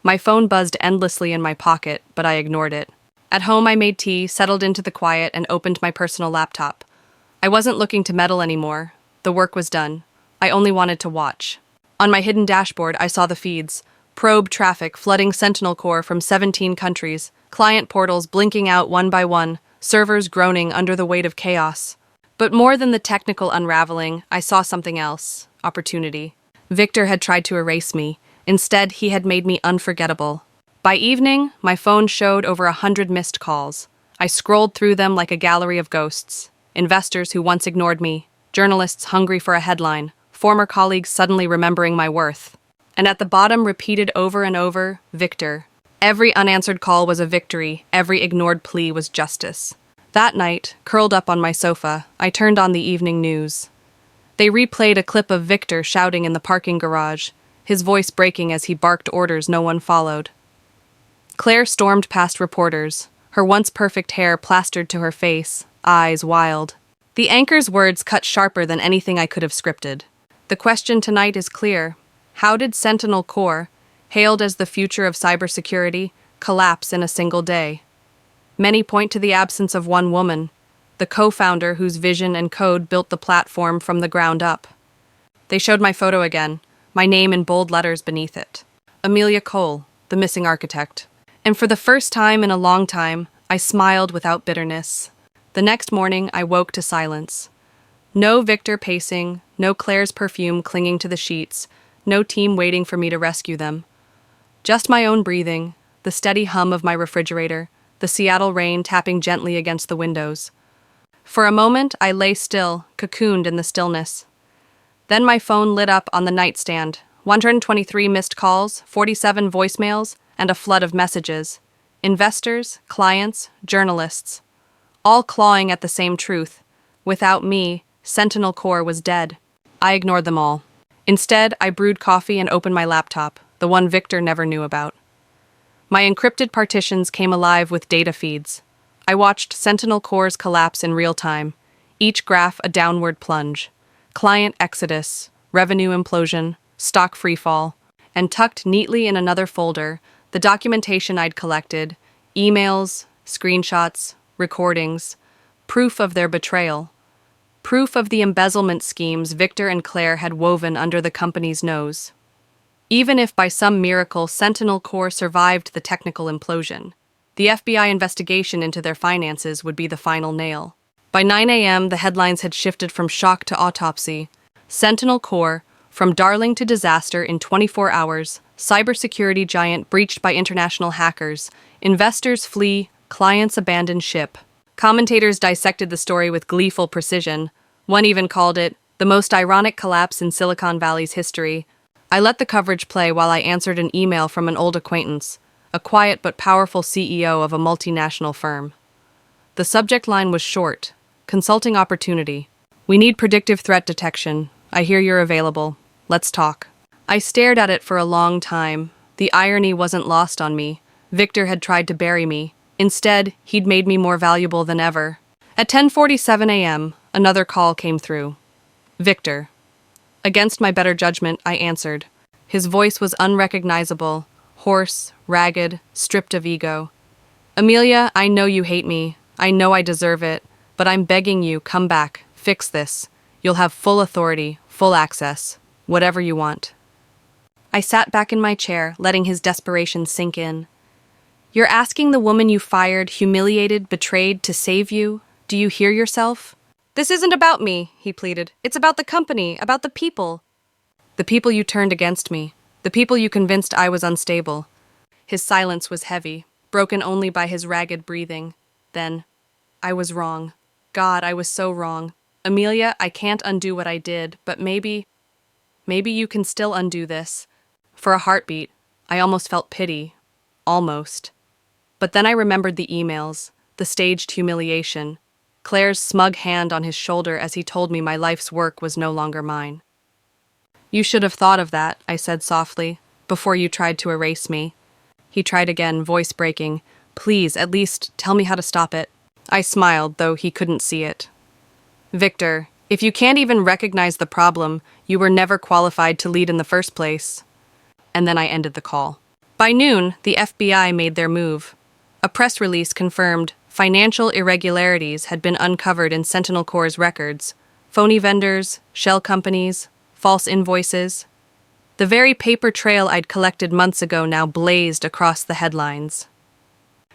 My phone buzzed endlessly in my pocket, but I ignored it. At home, I made tea, settled into the quiet, and opened my personal laptop. I wasn't looking to meddle anymore. The work was done. I only wanted to watch. On my hidden dashboard, I saw the feeds. Probe traffic flooding Sentinel Core from 17 countries, client portals blinking out one by one, servers groaning under the weight of chaos. But more than the technical unraveling, I saw something else. Opportunity. Victor had tried to erase me. Instead, he had made me unforgettable. By evening, my phone showed over 100 missed calls. I scrolled through them like a gallery of ghosts. Investors who once ignored me, journalists hungry for a headline, former colleagues suddenly remembering my worth. And at the bottom, repeated over and over, Victor. Every unanswered call was a victory, every ignored plea was justice. That night, curled up on my sofa, I turned on the evening news. They replayed a clip of Victor shouting in the parking garage, his voice breaking as he barked orders no one followed. Claire stormed past reporters, her once perfect hair plastered to her face, eyes wild. The anchor's words cut sharper than anything I could have scripted. The question tonight is clear. How did Sentinel Core, hailed as the future of cybersecurity, collapse in a single day? Many point to the absence of one woman, the co-founder whose vision and code built the platform from the ground up. They showed my photo again, my name in bold letters beneath it. Amelia Cole, the missing architect. And for the first time in a long time, I smiled without bitterness. The next morning, I woke to silence. No Victor pacing, no Claire's perfume clinging to the sheets, no team waiting for me to rescue them. Just my own breathing, the steady hum of my refrigerator, the Seattle rain tapping gently against the windows. For a moment, I lay still, cocooned in the stillness. Then my phone lit up on the nightstand, 123 missed calls, 47 voicemails, and a flood of messages. Investors, clients, journalists, all clawing at the same truth. Without me, Sentinel Core was dead. I ignored them all. Instead, I brewed coffee and opened my laptop, the one Victor never knew about. My encrypted partitions came alive with data feeds. I watched Sentinel Core's collapse in real time, each graph a downward plunge. Client exodus, revenue implosion, stock freefall, and tucked neatly in another folder, the documentation I'd collected, emails, screenshots, recordings, proof of their betrayal. Proof of the embezzlement schemes Victor and Claire had woven under the company's nose. Even if by some miracle Sentinel Corps survived the technical implosion, the FBI investigation into their finances would be the final nail. By 9 a.m., the headlines had shifted from shock to autopsy. Sentinel Corps, from darling to disaster in 24 hours, cybersecurity giant breached by international hackers, investors flee, clients abandon ship. Commentators dissected the story with gleeful precision. One even called it the most ironic collapse in Silicon Valley's history. I let the coverage play while I answered an email from an old acquaintance, a quiet but powerful CEO of a multinational firm. The subject line was short: consulting opportunity. We need predictive threat detection. I hear you're available. Let's talk. I stared at it for a long time. The irony wasn't lost on me. Victor had tried to bury me. Instead, he'd made me more valuable than ever. At 10:47 a.m., another call came through. Victor. Against my better judgment, I answered. His voice was unrecognizable, hoarse, ragged, stripped of ego. Amelia, I know you hate me. I know I deserve it. But I'm begging you, come back. Fix this. You'll have full authority, full access. Whatever you want. I sat back in my chair, letting his desperation sink in. You're asking the woman you fired, humiliated, betrayed, to save you? Do you hear yourself? This isn't about me, he pleaded. It's about the company, about the people. The people you turned against me. The people you convinced I was unstable. His silence was heavy, broken only by his ragged breathing. Then, I was wrong. God, I was so wrong. Amelia, I can't undo what I did, but maybe you can still undo this. For a heartbeat, I almost felt pity. Almost. But then I remembered the emails, the staged humiliation, Claire's smug hand on his shoulder as he told me my life's work was no longer mine. You should have thought of that, I said softly, before you tried to erase me. He tried again, voice breaking. Please, at least tell me how to stop it. I smiled, though he couldn't see it. Victor, if you can't even recognize the problem, you were never qualified to lead in the first place. And then I ended the call. By noon, the FBI made their move. A press release confirmed financial irregularities had been uncovered in Sentinel Corps' records, phony vendors, shell companies, false invoices. The very paper trail I'd collected months ago now blazed across the headlines.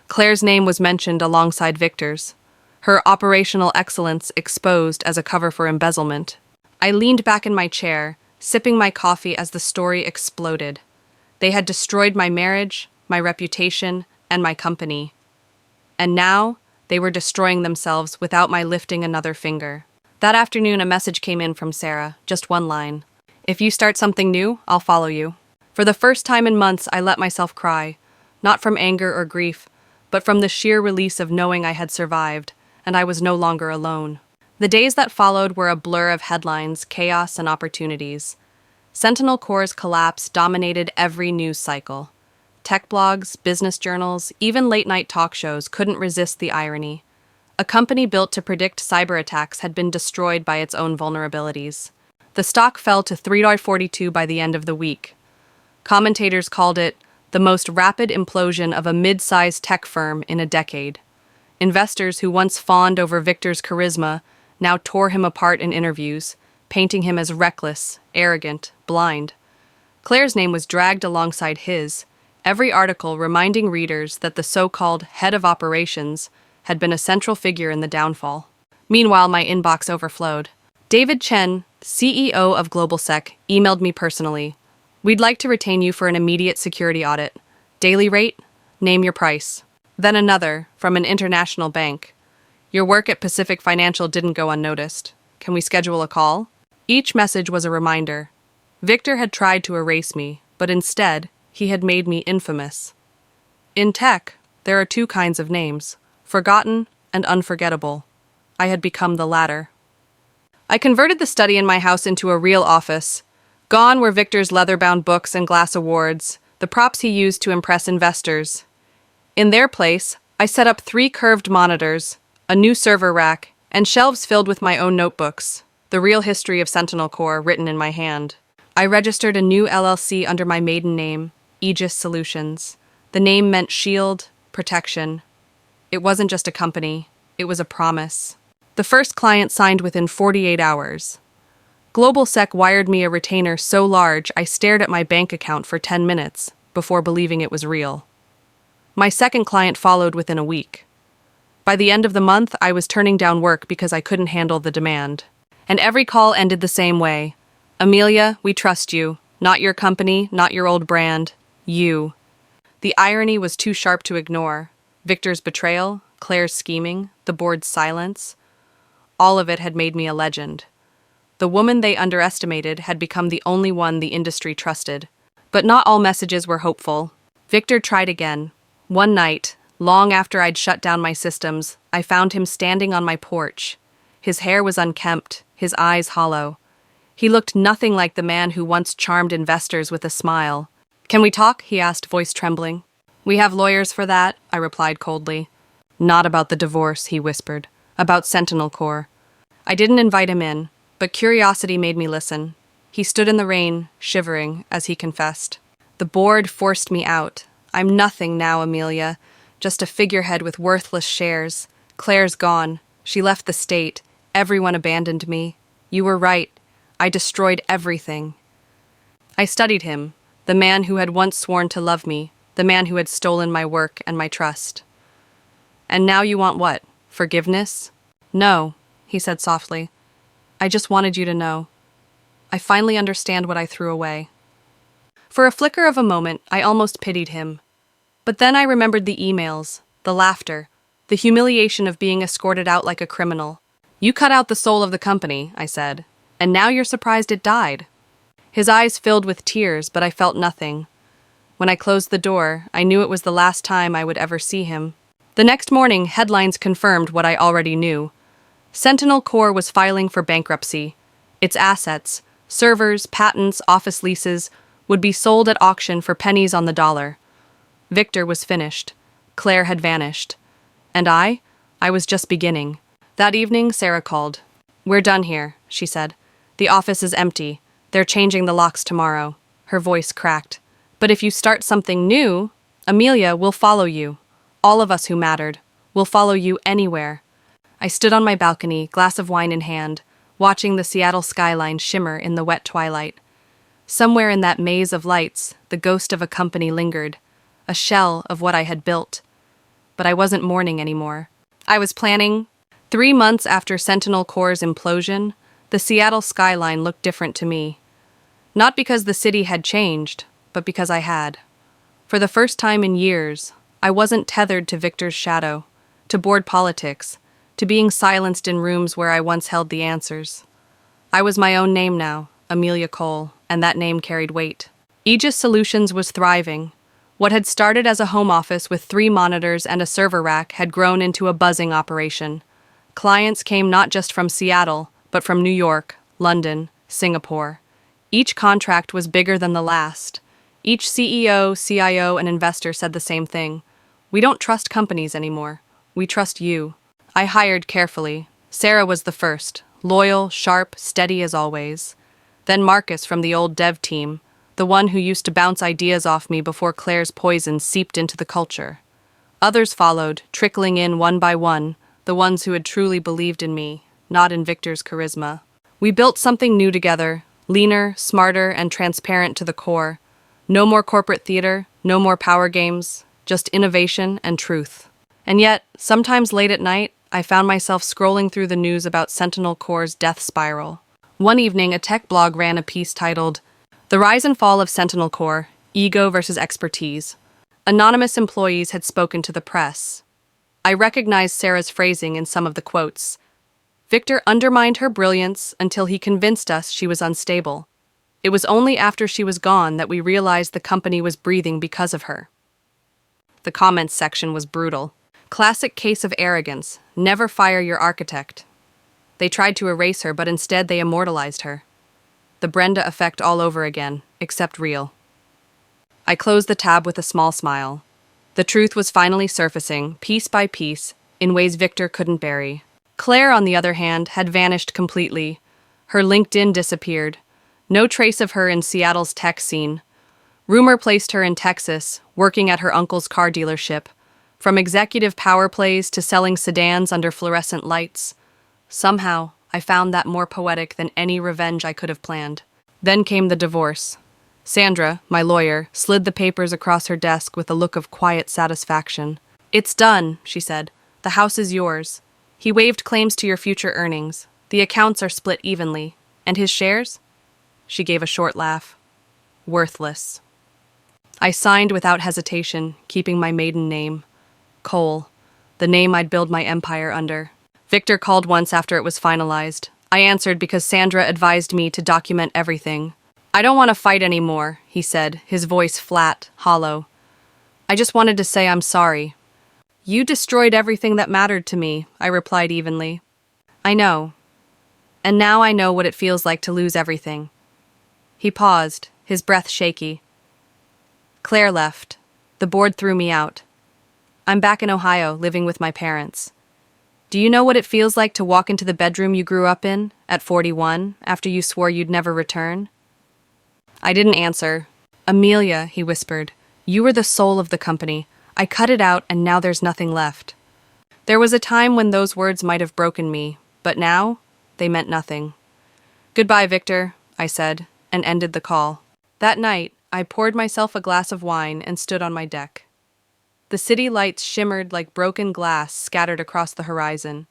Claire's name was mentioned alongside Victor's, her operational excellence exposed as a cover for embezzlement. I leaned back in my chair, sipping my coffee as the story exploded. They had destroyed my marriage, my reputation, and my company. And now, they were destroying themselves without my lifting another finger. That afternoon, a message came in from Sarah, just one line. If you start something new, I'll follow you. For the first time in months, I let myself cry, not from anger or grief, but from the sheer release of knowing I had survived, and I was no longer alone. The days that followed were a blur of headlines, chaos, and opportunities. Sentinel Corps' collapse dominated every news cycle. Tech blogs, business journals, even late-night talk shows couldn't resist the irony. A company built to predict cyber attacks had been destroyed by its own vulnerabilities. The stock fell to $3.42 by the end of the week. Commentators called it the most rapid implosion of a mid-sized tech firm in a decade. Investors who once fawned over Victor's charisma now tore him apart in interviews, painting him as reckless, arrogant, blind. Claire's name was dragged alongside his, every article reminding readers that the so-called head of operations had been a central figure in the downfall. Meanwhile, my inbox overflowed. David Chen, CEO of GlobalSec, emailed me personally. We'd like to retain you for an immediate security audit. Daily rate? Name your price. Then another, from an international bank. Your work at Pacific Financial didn't go unnoticed. Can we schedule a call? Each message was a reminder. Victor had tried to erase me, but instead, he had made me infamous. In tech, there are two kinds of names, forgotten and unforgettable. I had become the latter. I converted the study in my house into a real office. Gone were Victor's leather-bound books and glass awards, the props he used to impress investors. In their place, I set up 3 curved monitors, a new server rack, and shelves filled with my own notebooks, the real history of Sentinel Corps written in my hand. I registered a new LLC under my maiden name, Aegis Solutions. The name meant shield, protection. It wasn't just a company, it was a promise. The first client signed within 48 hours. GlobalSec wired me a retainer so large I stared at my bank account for 10 minutes before believing it was real. My second client followed within a week. By the end of the month, I was turning down work because I couldn't handle the demand. And every call ended the same way. Amelia, we trust you. Not your company, not your old brand. You. The irony was too sharp to ignore. Victor's betrayal, Claire's scheming, the board's silence. All of it had made me a legend. The woman they underestimated had become the only one the industry trusted. But not all messages were hopeful. Victor tried again. One night, long after I'd shut down my systems, I found him standing on my porch. His hair was unkempt, his eyes hollow. He looked nothing like the man who once charmed investors with a smile. "Can we talk?" he asked, voice trembling. "We have lawyers for that," I replied coldly. "Not about the divorce," he whispered. "About Sentinel Corps." I didn't invite him in, but curiosity made me listen. He stood in the rain, shivering, as he confessed. "The board forced me out. I'm nothing now, Amelia. Just a figurehead with worthless shares. Claire's gone. She left the state. Everyone abandoned me. You were right. I destroyed everything." I studied him, the man who had once sworn to love me, the man who had stolen my work and my trust. "And now you want what? Forgiveness?" "No," he said softly. "I just wanted you to know. I finally understand what I threw away." For a flicker of a moment, I almost pitied him. But then I remembered the emails, the laughter, the humiliation of being escorted out like a criminal. "You cut out the soul of the company," I said, "and now you're surprised it died." His eyes filled with tears, but I felt nothing. When I closed the door, I knew it was the last time I would ever see him. The next morning, headlines confirmed what I already knew. Sentinel Corps was filing for bankruptcy. Its assets, servers, patents, office leases, would be sold at auction for pennies on the dollar. Victor was finished. Claire had vanished. And I was just beginning. That evening, Sarah called. "We're done here," she said. "The office is empty. They're changing the locks tomorrow." Her voice cracked. "But if you start something new, Amelia, we'll follow you. All of us who mattered. We'll follow you anywhere." I stood on my balcony, glass of wine in hand, watching the Seattle skyline shimmer in the wet twilight. Somewhere in that maze of lights, the ghost of a company lingered, a shell of what I had built. But I wasn't mourning anymore. I was planning. 3 months after Sentinel Corps' implosion, the Seattle skyline looked different to me. Not because the city had changed, but because I had. For the first time in years, I wasn't tethered to Victor's shadow, to board politics, to being silenced in rooms where I once held the answers. I was my own name now, Amelia Cole, and that name carried weight. Aegis Solutions was thriving. What had started as a home office with 3 monitors and a server rack had grown into a buzzing operation. Clients came not just from Seattle, but from New York, London, Singapore. Each contract was bigger than the last. Each CEO, CIO, and investor said the same thing. "We don't trust companies anymore. We trust you." I hired carefully. Sarah was the first, loyal, sharp, steady as always. Then Marcus from the old dev team, the one who used to bounce ideas off me before Claire's poison seeped into the culture. Others followed, trickling in one by one, the ones who had truly believed in me, not in Victor's charisma. We built something new together, leaner, smarter, and transparent to the core. No more corporate theater, no more power games, just innovation and truth. And yet, sometimes late at night, I found myself scrolling through the news about Sentinel Corps' death spiral. One evening, a tech blog ran a piece titled, "The Rise and Fall of Sentinel Corps, Ego versus Expertise." Anonymous employees had spoken to the press. I recognized Sarah's phrasing in some of the quotes. Victor undermined her brilliance until he convinced us she was unstable. It was only after she was gone that we realized the company was breathing because of her. The comments section was brutal. Classic case of arrogance. Never fire your architect. They tried to erase her, but instead they immortalized her. The Brenda effect all over again, except real. I closed the tab with a small smile. The truth was finally surfacing, piece by piece, in ways Victor couldn't bury. Claire, on the other hand, had vanished completely. Her LinkedIn disappeared. No trace of her in Seattle's tech scene. Rumor placed her in Texas, working at her uncle's car dealership. From executive power plays to selling sedans under fluorescent lights. Somehow, I found that more poetic than any revenge I could have planned. Then came the divorce. Sandra, my lawyer, slid the papers across her desk with a look of quiet satisfaction. "It's done," she said. "The house is yours. He waived claims to your future earnings. The accounts are split evenly. And his shares?" She gave a short laugh. "Worthless." I signed without hesitation, keeping my maiden name. Cole, the name I'd build my empire under. Victor called once after it was finalized. I answered because Sandra advised me to document everything. "I don't want to fight anymore," he said, his voice flat, hollow. "I just wanted to say I'm sorry." "You destroyed everything that mattered to me," I replied evenly. "I know. And now I know what it feels like to lose everything." He paused, his breath shaky. Claire left. The board threw me out. I'm back in Ohio, living with my parents. Do you know what it feels like to walk into the bedroom you grew up in, at 41, after you swore you'd never return? I didn't answer. "Amelia," he whispered, "you were the soul of the company. I cut it out and now there's nothing left." There was a time when those words might have broken me, but now they meant nothing. "Goodbye, Victor," I said, and ended the call. That night, I poured myself a glass of wine and stood on my deck. The city lights shimmered like broken glass scattered across the horizon.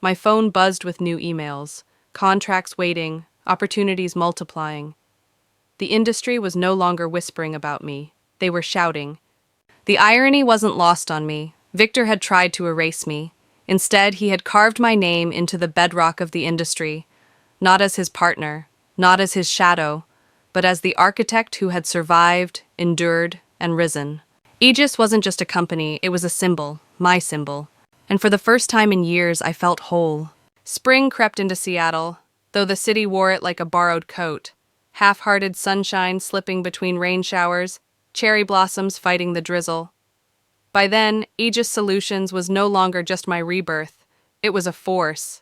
My phone buzzed with new emails, contracts waiting, opportunities multiplying. The industry was no longer whispering about me. They were shouting. The irony wasn't lost on me. Victor had tried to erase me. Instead, he had carved my name into the bedrock of the industry, not as his partner, not as his shadow, but as the architect who had survived, endured, and risen. Aegis wasn't just a company, it was a symbol, my symbol. And for the first time in years, I felt whole. Spring crept into Seattle, though the city wore it like a borrowed coat. Half-hearted sunshine slipping between rain showers, cherry blossoms fighting the drizzle. By then, Aegis Solutions was no longer just my rebirth. It was a force.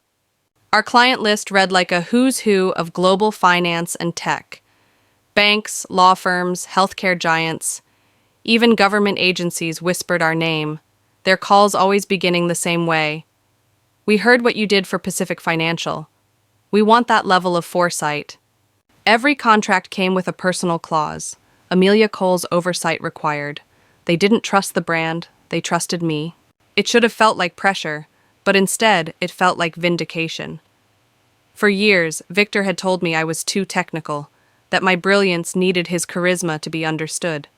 Our client list read like a who's who of global finance and tech. Banks, law firms, healthcare giants. Even government agencies whispered our name, their calls always beginning the same way. "We heard what you did for Pacific Financial. We want that level of foresight." Every contract came with a personal clause. Amelia Cole's oversight required. They didn't trust the brand, they trusted me. It should have felt like pressure, but instead it felt like vindication. For years, Victor had told me I was too technical, that my brilliance needed his charisma to be understood.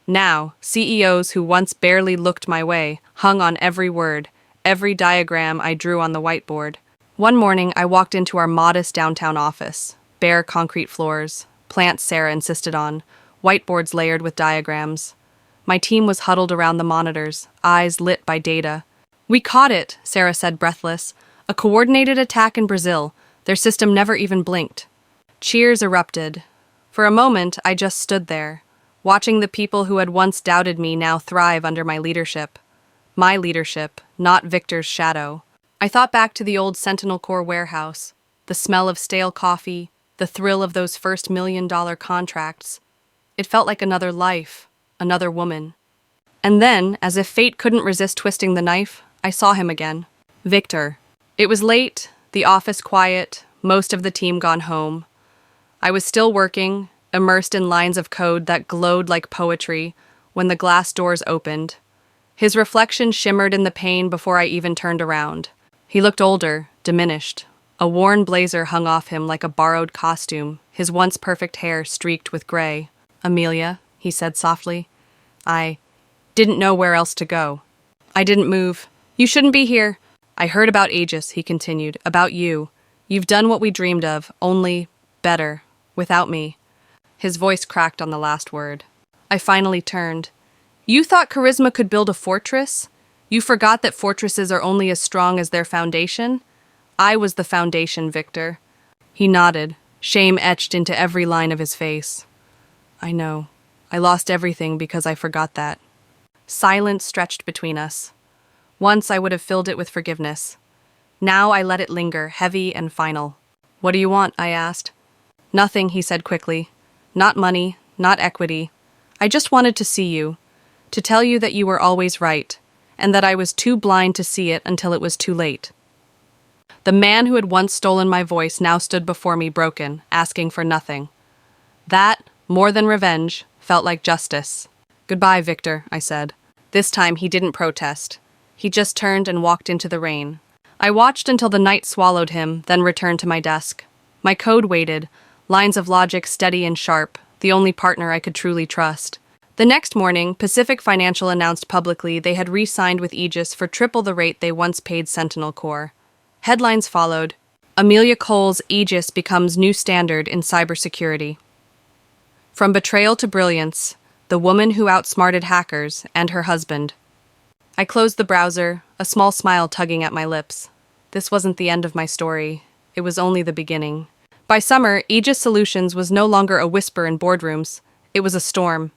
Now, CEOs who once barely looked my way hung on every word, every diagram I drew on the whiteboard. One morning, I walked into our modest downtown office. Bare concrete floors, plants Sarah insisted on, whiteboards layered with diagrams. My team was huddled around the monitors, eyes lit by data. "We caught it," Sarah said, breathless. "A coordinated attack in Brazil. Their system never even blinked." Cheers erupted. For a moment, I just stood there, watching the people who had once doubted me now thrive under my leadership. My leadership, not Victor's shadow. I thought back to the old Sentinel Corps warehouse, the smell of stale coffee, the thrill of those first $1 million contracts. It felt like another life, another woman. And then, as if fate couldn't resist twisting the knife, I saw him again. Victor. It was late, the office quiet, most of the team gone home. I was still working, immersed in lines of code that glowed like poetry, when the glass doors opened. His reflection shimmered in the pane before I even turned around. He looked older, diminished. A worn blazer hung off him like a borrowed costume, his once perfect hair streaked with gray. "Amelia," he said softly. I didn't know where else to go. I didn't move. "You shouldn't be here." "I heard about Aegis," he continued, "about you. You've done what we dreamed of, only better, without me." His voice cracked on the last word. I finally turned. "You thought charisma could build a fortress? You forgot that fortresses are only as strong as their foundation? I was the foundation, Victor." He nodded, shame etched into every line of his face. "I know. I lost everything because I forgot that." Silence stretched between us. Once I would have filled it with forgiveness. Now I let it linger, heavy and final. "What do you want?" I asked. "Nothing," he said quickly. "Not money, not equity. I just wanted to see you, to tell you that you were always right, and that I was too blind to see it until it was too late." The man who had once stolen my voice now stood before me broken, asking for nothing. That, more than revenge, felt like justice. "Goodbye, Victor," I said. This time he didn't protest. He just turned and walked into the rain. I watched until the night swallowed him, then returned to my desk. My code waited, lines of logic steady and sharp, the only partner I could truly trust. The next morning, Pacific Financial announced publicly they had re-signed with Aegis for triple the rate they once paid Sentinel Corps. Headlines followed. Amelia Cole's Aegis becomes new standard in cybersecurity. From betrayal to brilliance, the woman who outsmarted hackers and her husband. I closed the browser, a small smile tugging at my lips. This wasn't the end of my story. It was only the beginning. By summer, Aegis Solutions was no longer a whisper in boardrooms. It was a storm.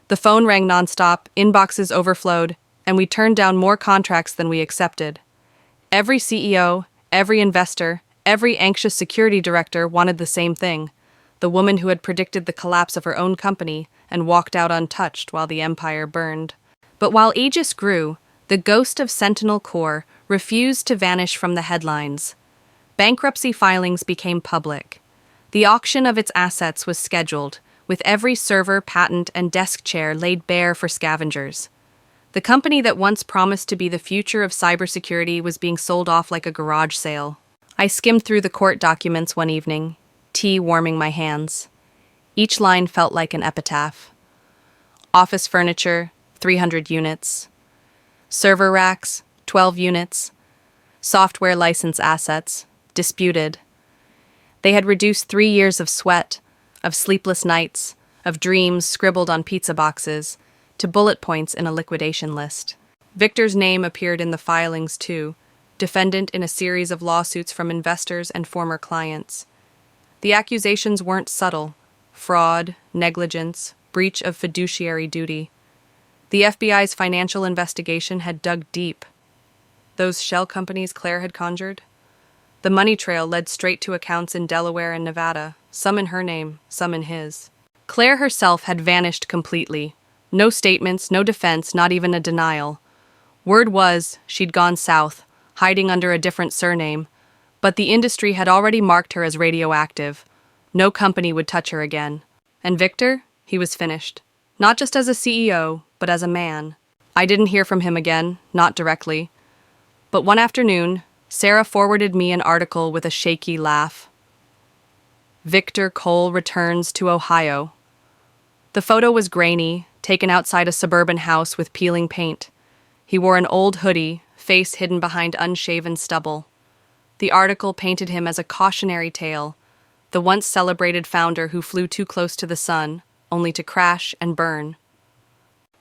The phone rang nonstop, inboxes overflowed, and we turned down more contracts than we accepted. Every CEO, every investor, every anxious security director wanted the same thing. The woman who had predicted the collapse of her own company and walked out untouched while the empire burned. But while Aegis grew, the ghost of Sentinel Corps refused to vanish from the headlines. Bankruptcy filings became public. The auction of its assets was scheduled, with every server, patent, and desk chair laid bare for scavengers. The company that once promised to be the future of cybersecurity was being sold off like a garage sale. I skimmed through the court documents one evening, tea warming my hands. Each line felt like an epitaph. Office furniture, 300 units. Server racks, 12 units. Software license assets, disputed. They had reduced 3 years of sweat, of sleepless nights, of dreams scribbled on pizza boxes, to bullet points in a liquidation list. Victor's name appeared in the filings too, defendant in a series of lawsuits from investors and former clients. The accusations weren't subtle: fraud, negligence, breach of fiduciary duty. The FBI's financial investigation had dug deep. Those shell companies Claire had conjured? The money trail led straight to accounts in Delaware and Nevada, some in her name, some in his. Claire herself had vanished completely. No statements, no defense, not even a denial. Word was she'd gone south, hiding under a different surname, but the industry had already marked her as radioactive. No company would touch her again. And Victor? He was finished. Not just as a CEO, but as a man. I didn't hear from him again, not directly. But one afternoon, Sarah forwarded me an article with a shaky laugh. Victor Cole returns to Ohio. The photo was grainy, taken outside a suburban house with peeling paint. He wore an old hoodie, face hidden behind unshaven stubble. The article painted him as a cautionary tale, the once celebrated founder who flew too close to the sun, only to crash and burn.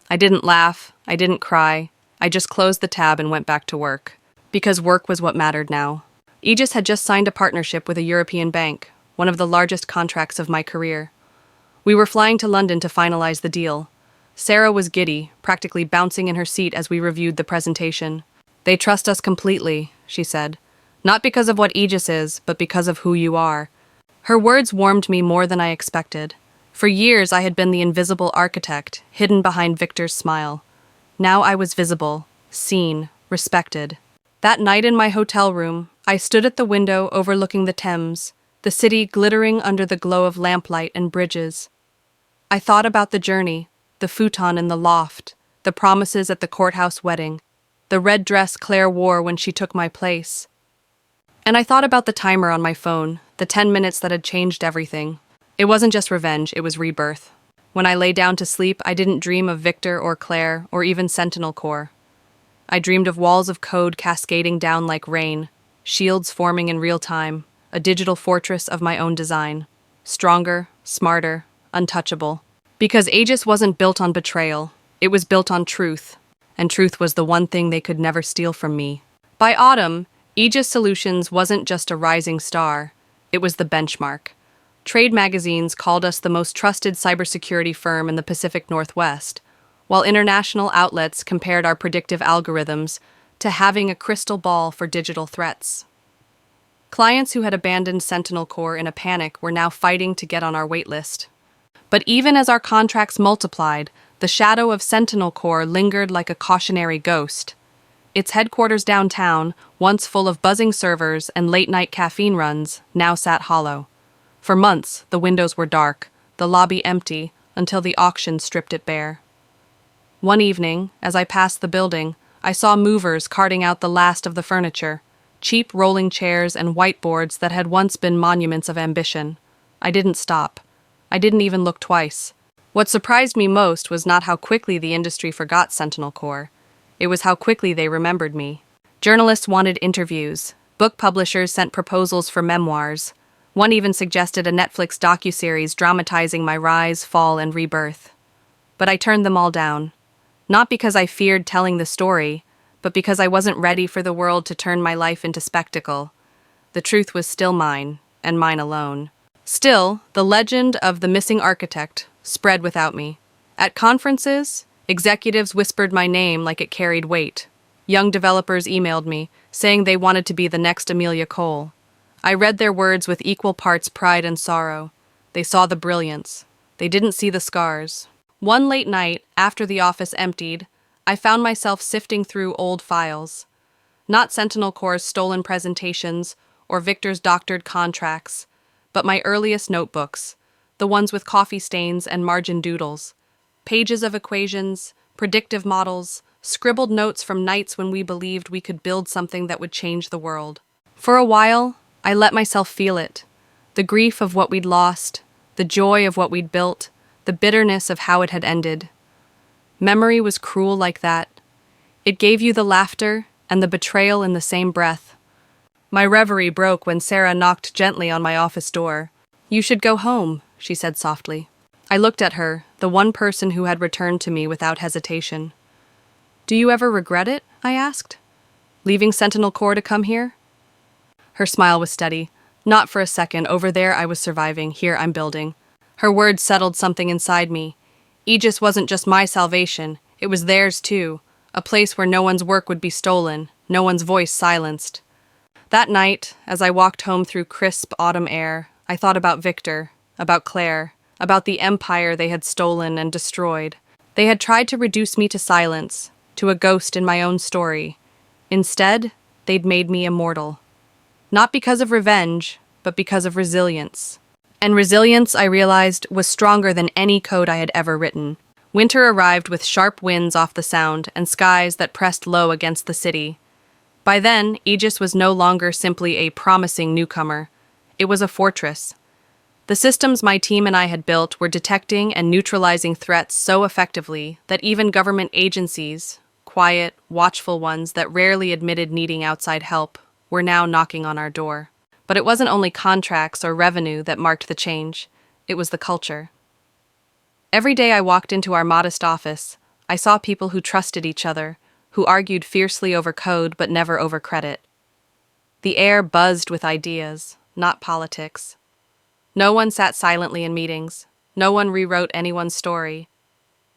I didn't laugh, I didn't cry, I just closed the tab and went back to work. Because work was what mattered now. Aegis had just signed a partnership with a European bank, one of the largest contracts of my career. We were flying to London to finalize the deal. Sarah was giddy, practically bouncing in her seat as we reviewed the presentation. "They trust us completely," she said. "Not because of what Aegis is, but because of who you are." Her words warmed me more than I expected. For years I had been the invisible architect, hidden behind Victor's smile. Now I was visible, seen, respected. That night in my hotel room, I stood at the window overlooking the Thames, the city glittering under the glow of lamplight and bridges. I thought about the journey, the futon in the loft, the promises at the courthouse wedding, the red dress Claire wore when she took my place. And I thought about the timer on my phone, the 10 minutes that had changed everything. It wasn't just revenge, it was rebirth. When I lay down to sleep, I didn't dream of Victor or Claire or even Sentinel Corps. I dreamed of walls of code cascading down like rain, shields forming in real time, a digital fortress of my own design. Stronger, smarter, untouchable. Because Aegis wasn't built on betrayal, it was built on truth. And truth was the one thing they could never steal from me. By autumn, Aegis Solutions wasn't just a rising star, it was the benchmark. Trade magazines called us the most trusted cybersecurity firm in the Pacific Northwest, while international outlets compared our predictive algorithms to having a crystal ball for digital threats. Clients who had abandoned Sentinel Corps in a panic were now fighting to get on our waitlist. But even as our contracts multiplied, the shadow of Sentinel Corps lingered like a cautionary ghost. Its headquarters downtown, once full of buzzing servers and late-night caffeine runs, now sat hollow. For months, the windows were dark, the lobby empty, until the auction stripped it bare. One evening, as I passed the building, I saw movers carting out the last of the furniture, cheap rolling chairs and whiteboards that had once been monuments of ambition. I didn't stop. I didn't even look twice. What surprised me most was not how quickly the industry forgot Sentinel Corps. It was how quickly they remembered me. Journalists wanted interviews. Book publishers sent proposals for memoirs. One even suggested a Netflix docuseries dramatizing my rise, fall, and rebirth. But I turned them all down. Not because I feared telling the story, but because I wasn't ready for the world to turn my life into spectacle. The truth was still mine, and mine alone. Still, the legend of the missing architect spread without me. At conferences, executives whispered my name like it carried weight. Young developers emailed me, saying they wanted to be the next Amelia Cole. I read their words with equal parts pride and sorrow. They saw the brilliance. They didn't see the scars. One late night, after the office emptied, I found myself sifting through old files. Not Sentinel Corps' stolen presentations or Victor's doctored contracts, but my earliest notebooks, the ones with coffee stains and margin doodles. Pages of equations, predictive models, scribbled notes from nights when we believed we could build something that would change the world. For a while, I let myself feel it. The grief of what we'd lost, the joy of what we'd built, the bitterness of how it had ended. Memory was cruel like that. It gave you the laughter and the betrayal in the same breath. My reverie broke when Sarah knocked gently on my office door. "You should go home," she said softly. I looked at her, the one person who had returned to me without hesitation. "Do you ever regret it?" I asked. "Leaving Sentinel Corps to come here?" Her smile was steady. "Not for a second. Over there I was surviving. Here I'm building." Her words settled something inside me. Aegis wasn't just my salvation. It was theirs too. A place where no one's work would be stolen, no one's voice silenced. That night, as I walked home through crisp autumn air, I thought about Victor, about Claire, about the empire they had stolen and destroyed. They had tried to reduce me to silence, to a ghost in my own story. Instead, they'd made me immortal. Not because of revenge, but because of resilience. And resilience, I realized, was stronger than any code I had ever written. Winter arrived with sharp winds off the Sound and skies that pressed low against the city. By then, Aegis was no longer simply a promising newcomer. It was a fortress. The systems my team and I had built were detecting and neutralizing threats so effectively that even government agencies, quiet, watchful ones that rarely admitted needing outside help, were now knocking on our door. But it wasn't only contracts or revenue that marked the change. It was the culture. Every day I walked into our modest office, I saw people who trusted each other, who argued fiercely over code but never over credit. The air buzzed with ideas, not politics. No one sat silently in meetings. No one rewrote anyone's story.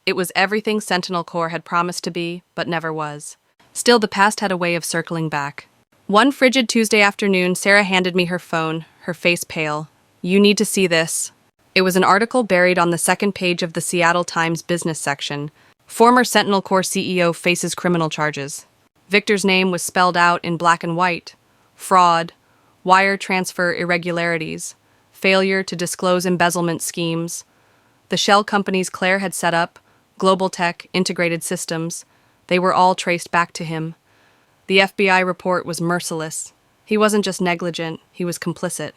It was everything Sentinel Corps had promised to be, but never was. Still, the past had a way of circling back. One frigid Tuesday afternoon, Sarah handed me her phone, her face pale. "You need to see this." It was an article buried on the second page of the Seattle Times business section. Former Sentinel Corps CEO faces criminal charges. Victor's name was spelled out in black and white. Fraud, wire transfer irregularities, failure to disclose embezzlement schemes. The shell companies Claire had set up, Global Tech, Integrated Systems, they were all traced back to him. The FBI report was merciless. He wasn't just negligent, he was complicit.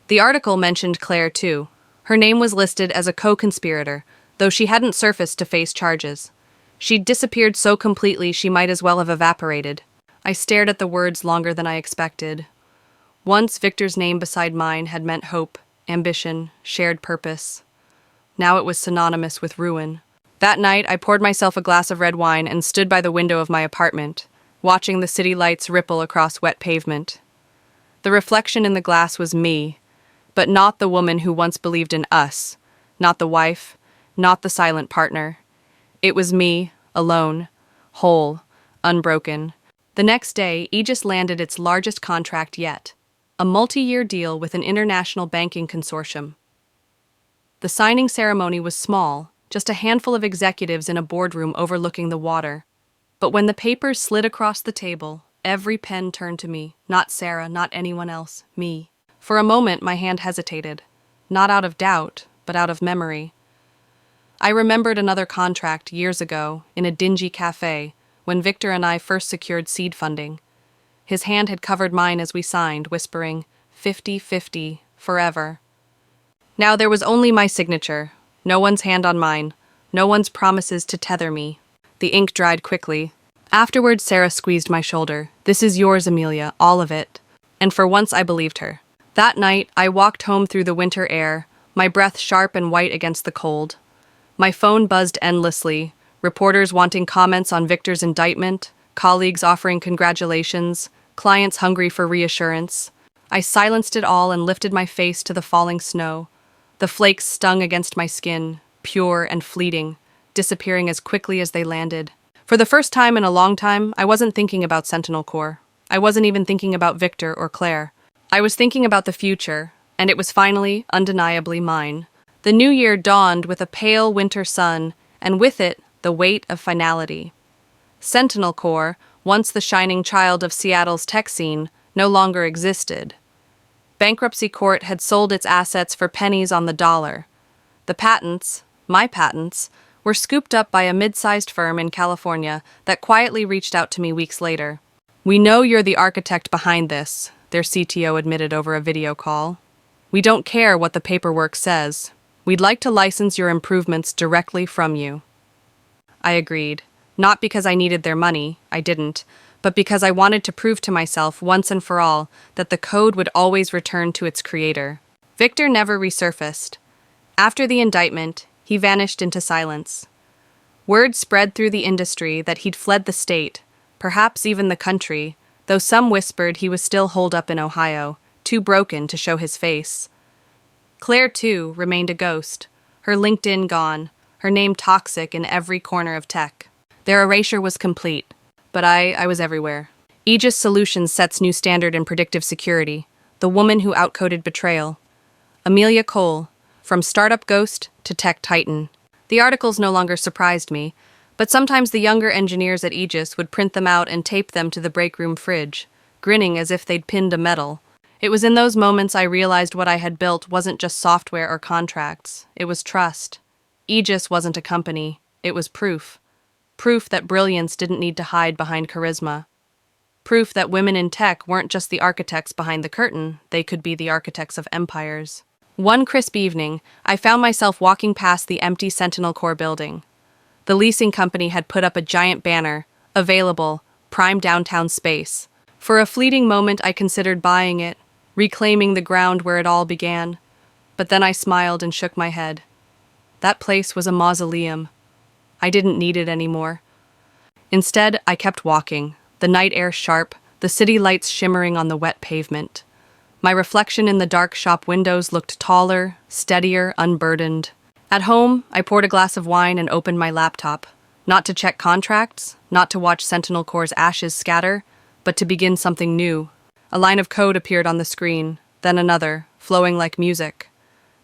The article mentioned Claire too. Her name was listed as a co-conspirator, though she hadn't surfaced to face charges. She'd disappeared so completely she might as well have evaporated. I stared at the words longer than I expected. Once Victor's name beside mine had meant hope, ambition, shared purpose. Now it was synonymous with ruin. That night, I poured myself a glass of red wine and stood by the window of my apartment, watching the city lights ripple across wet pavement. The reflection in the glass was me, but not the woman who once believed in us, not the wife, not the silent partner. It was me, alone, whole, unbroken. The next day, Aegis landed its largest contract yet, a multi-year deal with an international banking consortium. The signing ceremony was small, just a handful of executives in a boardroom overlooking the water. But when the papers slid across the table, every pen turned to me. Not Sarah, not anyone else, me. For a moment, my hand hesitated. Not out of doubt, but out of memory. I remembered another contract years ago in a dingy cafe when Victor and I first secured seed funding. His hand had covered mine as we signed, whispering, 50-50, forever. Now there was only my signature, no one's hand on mine, no one's promises to tether me. The ink dried quickly. Afterward, Sarah squeezed my shoulder. This is yours, Amelia, all of it. And for once I believed her. That night, I walked home through the winter air, my breath sharp and white against the cold. My phone buzzed endlessly, reporters wanting comments on Victor's indictment, colleagues offering congratulations, clients hungry for reassurance. I silenced it all and lifted my face to the falling snow. The flakes stung against my skin, pure and fleeting, disappearing as quickly as they landed. For the first time in a long time, I wasn't thinking about Sentinel Corps. I wasn't even thinking about Victor or Claire. I was thinking about the future, and it was finally, undeniably mine. The new year dawned with a pale winter sun, and with it, the weight of finality. Sentinel Corps, once the shining child of Seattle's tech scene, no longer existed. Bankruptcy court had sold its assets for pennies on the dollar. The patents, my patents, were scooped up by a mid-sized firm in California that quietly reached out to me weeks later. We know you're the architect behind this, their CTO admitted over a video call. We don't care what the paperwork says. We'd like to license your improvements directly from you. I agreed, not because I needed their money, I didn't, but because I wanted to prove to myself once and for all that the code would always return to its creator. Victor never resurfaced. After the indictment, he vanished into silence. Word spread through the industry that he'd fled the state, perhaps even the country, though some whispered he was still holed up in Ohio, too broken to show his face. Claire, too, remained a ghost, her LinkedIn gone, her name toxic in every corner of tech. Their erasure was complete, but I was everywhere. Aegis Solutions sets new standard in predictive security, the woman who outcoded betrayal. Amelia Cole, from startup ghost to tech titan. The articles no longer surprised me, but sometimes the younger engineers at Aegis would print them out and tape them to the break room fridge, grinning as if they'd pinned a medal. It was in those moments I realized what I had built wasn't just software or contracts. It was trust. Aegis wasn't a company. It was proof. Proof that brilliance didn't need to hide behind charisma. Proof that women in tech weren't just the architects behind the curtain, they could be the architects of empires. One crisp evening, I found myself walking past the empty Sentinel Corps building. The leasing company had put up a giant banner, available, prime downtown space. For a fleeting moment I considered buying it, reclaiming the ground where it all began. But then I smiled and shook my head. That place was a mausoleum. I didn't need it anymore. Instead, I kept walking, the night air sharp, the city lights shimmering on the wet pavement. My reflection in the dark shop windows looked taller, steadier, unburdened. At home, I poured a glass of wine and opened my laptop, not to check contracts, not to watch Sentinel Corps' ashes scatter, but to begin something new. A line of code appeared on the screen, then another, flowing like music.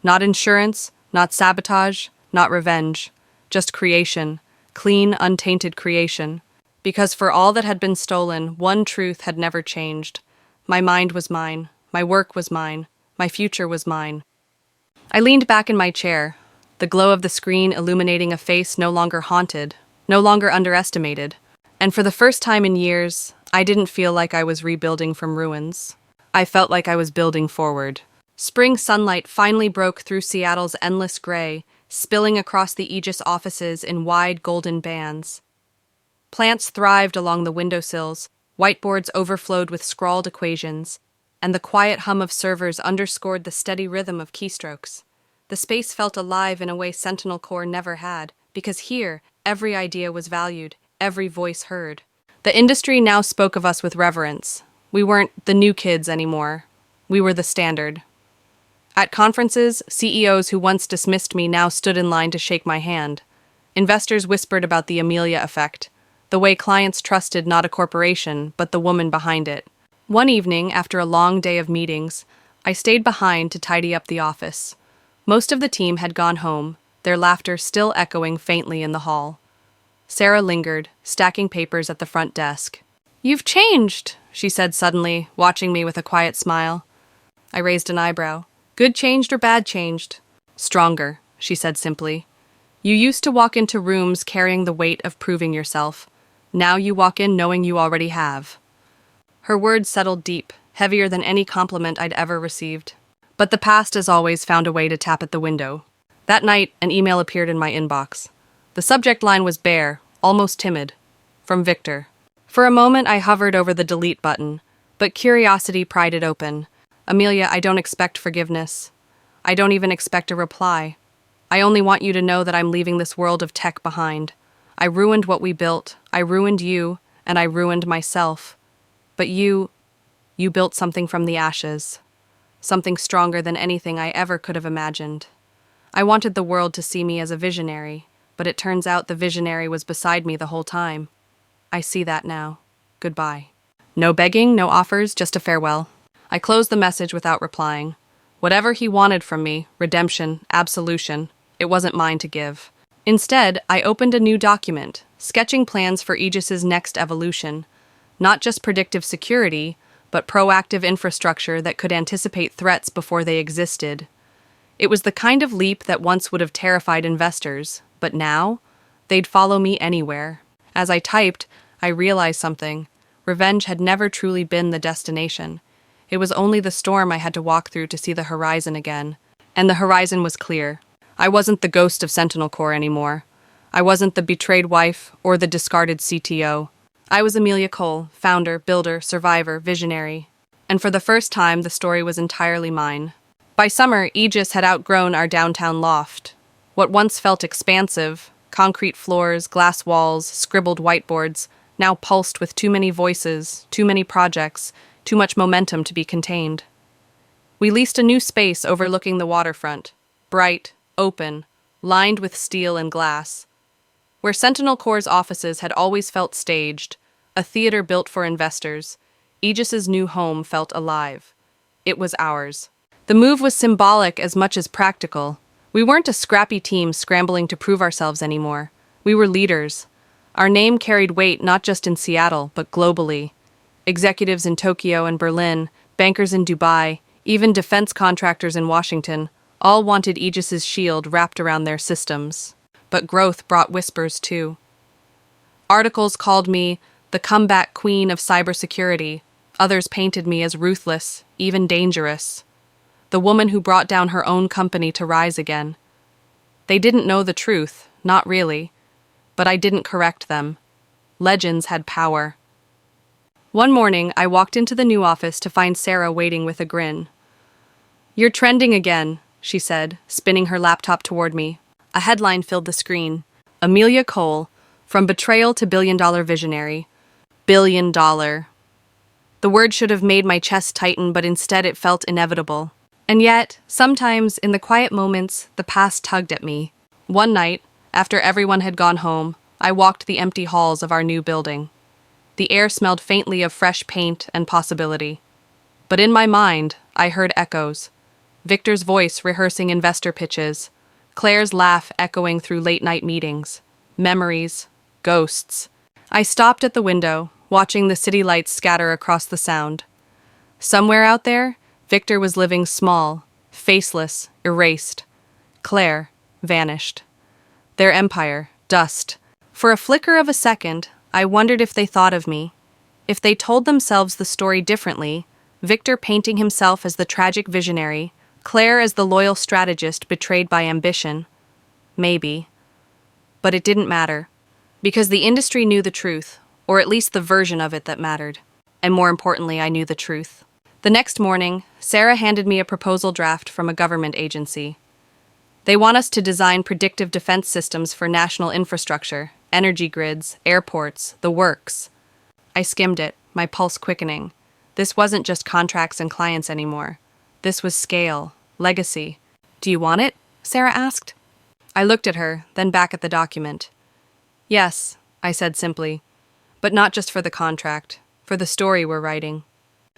Not insurance, not sabotage, not revenge, just creation, clean, untainted creation. Because for all that had been stolen, one truth had never changed. My mind was mine. My work was mine. My future was mine. I leaned back in my chair, the glow of the screen illuminating a face no longer haunted, no longer underestimated. And for the first time in years, I didn't feel like I was rebuilding from ruins. I felt like I was building forward. Spring sunlight finally broke through Seattle's endless gray, spilling across the Aegis offices in wide golden bands. Plants thrived along the windowsills, whiteboards overflowed with scrawled equations, and the quiet hum of servers underscored the steady rhythm of keystrokes. The space felt alive in a way Sentinel Corps never had, because here, every idea was valued, every voice heard. The industry now spoke of us with reverence. We weren't the new kids anymore. We were the standard. At conferences, CEOs who once dismissed me now stood in line to shake my hand. Investors whispered about the Amelia effect, the way clients trusted not a corporation, but the woman behind it. One evening, after a long day of meetings, I stayed behind to tidy up the office. Most of the team had gone home, their laughter still echoing faintly in the hall. Sarah lingered, stacking papers at the front desk. "You've changed," she said suddenly, watching me with a quiet smile. I raised an eyebrow. "Good changed or bad changed?" "Stronger," she said simply. "You used to walk into rooms carrying the weight of proving yourself. Now you walk in knowing you already have." Her words settled deep, heavier than any compliment I'd ever received. But the past, as always, found a way to tap at the window. That night, an email appeared in my inbox. The subject line was bare, almost timid. From Victor. For a moment, I hovered over the delete button, but curiosity pried it open. "Amelia, I don't expect forgiveness. I don't even expect a reply. I only want you to know that I'm leaving this world of tech behind. I ruined what we built, I ruined you, and I ruined myself. But you built something from the ashes. Something stronger than anything I ever could have imagined. I wanted the world to see me as a visionary, but it turns out the visionary was beside me the whole time. I see that now. Goodbye." No begging, no offers, just a farewell. I closed the message without replying. Whatever he wanted from me, redemption, absolution, it wasn't mine to give. Instead, I opened a new document, sketching plans for Aegis's next evolution. Not just predictive security, but proactive infrastructure that could anticipate threats before they existed. It was the kind of leap that once would have terrified investors, but now, they'd follow me anywhere. As I typed, I realized something. Revenge had never truly been the destination. It was only the storm I had to walk through to see the horizon again. And the horizon was clear. I wasn't the ghost of Sentinel Corps anymore. I wasn't the betrayed wife or the discarded CTO. I was Amelia Cole, founder, builder, survivor, visionary. And for the first time, the story was entirely mine. By summer, Aegis had outgrown our downtown loft. What once felt expansive, concrete floors, glass walls, scribbled whiteboards, now pulsed with too many voices, too many projects, too much momentum to be contained. We leased a new space overlooking the waterfront, bright, open, lined with steel and glass. Where Sentinel Corps' offices had always felt staged, a theater built for investors, Aegis's new home felt alive. It was ours. The move was symbolic as much as practical. We weren't a scrappy team scrambling to prove ourselves anymore. We were leaders. Our name carried weight not just in Seattle, but globally. Executives in Tokyo and Berlin, bankers in Dubai, even defense contractors in Washington, all wanted Aegis's shield wrapped around their systems. But growth brought whispers too. Articles called me the comeback queen of cybersecurity. Others painted me as ruthless, even dangerous. The woman who brought down her own company to rise again. They didn't know the truth, not really. But I didn't correct them. Legends had power. One morning, I walked into the new office to find Sarah waiting with a grin. "You're trending again," she said, spinning her laptop toward me. A headline filled the screen. "Amelia Cole, from betrayal to billion-dollar visionary." Billion-dollar. The word should have made my chest tighten, but instead it felt inevitable. And yet, sometimes, in the quiet moments, the past tugged at me. One night, after everyone had gone home, I walked the empty halls of our new building. The air smelled faintly of fresh paint and possibility. But in my mind, I heard echoes. Victor's voice rehearsing investor pitches, Claire's laugh echoing through late-night meetings, memories, ghosts. I stopped at the window, watching the city lights scatter across the sound. Somewhere out there, Victor was living small, faceless, erased. Claire, vanished. Their empire, dust. For a flicker of a second, I wondered if they thought of me. If they told themselves the story differently, Victor painting himself as the tragic visionary, Claire as the loyal strategist betrayed by ambition. Maybe. But it didn't matter. Because the industry knew the truth, or at least the version of it that mattered. And more importantly, I knew the truth. The next morning, Sarah handed me a proposal draft from a government agency. They want us to design predictive defense systems for national infrastructure, energy grids, airports, the works. I skimmed it, my pulse quickening. This wasn't just contracts and clients anymore. This was scale, legacy. "Do you want it?" Sarah asked. I looked at her, then back at the document. "Yes," I said simply. "But not just for the contract, for the story we're writing."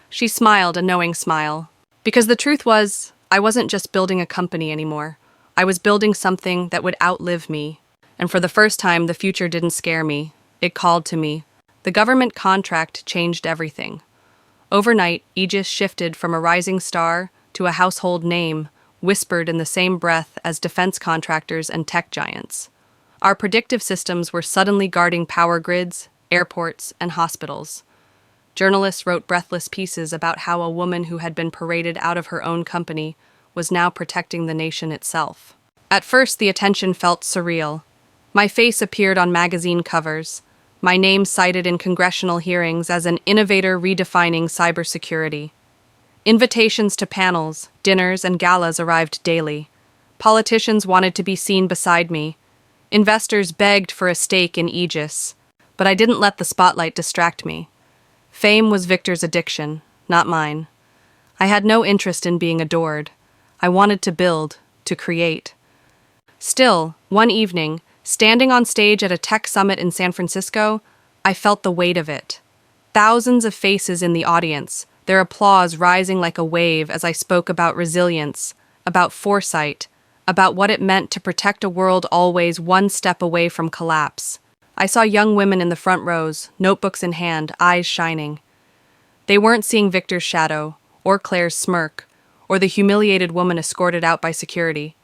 She smiled a knowing smile. Because the truth was, I wasn't just building a company anymore. I was building something that would outlive me. And for the first time, the future didn't scare me. It called to me. The government contract changed everything. Overnight, Aegis shifted from a rising star to a household name, whispered in the same breath as defense contractors and tech giants. Our predictive systems were suddenly guarding power grids, airports, and hospitals. Journalists wrote breathless pieces about how a woman who had been paraded out of her own company was now protecting the nation itself. At first, the attention felt surreal. My face appeared on magazine covers, my name cited in congressional hearings as an innovator redefining cybersecurity. Invitations to panels, dinners, and galas arrived daily. Politicians wanted to be seen beside me. Investors begged for a stake in Aegis, but I didn't let the spotlight distract me. Fame was Victor's addiction, not mine. I had no interest in being adored. I wanted to build, to create. Still, one evening, standing on stage at a tech summit in San Francisco, I felt the weight of it. Thousands of faces in the audience, their applause rising like a wave as I spoke about resilience, about foresight, about what it meant to protect a world always one step away from collapse. I saw young women in the front rows, notebooks in hand, eyes shining. They weren't seeing Victor's shadow, or Claire's smirk, or the humiliated woman escorted out by security.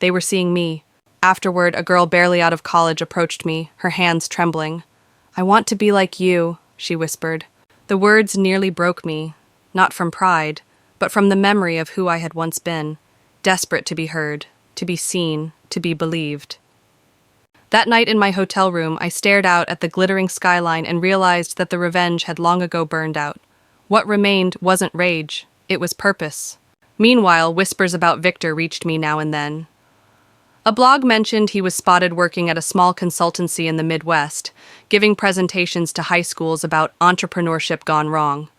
They were seeing me. Afterward, a girl barely out of college approached me, her hands trembling. "I want to be like you," she whispered. The words nearly broke me, not from pride, but from the memory of who I had once been, desperate to be heard, to be seen, to be believed. That night in my hotel room, I stared out at the glittering skyline and realized that the revenge had long ago burned out. What remained wasn't rage, it was purpose. Meanwhile, whispers about Victor reached me now and then. A blog mentioned he was spotted working at a small consultancy in the Midwest, giving presentations to high schools about entrepreneurship gone wrong.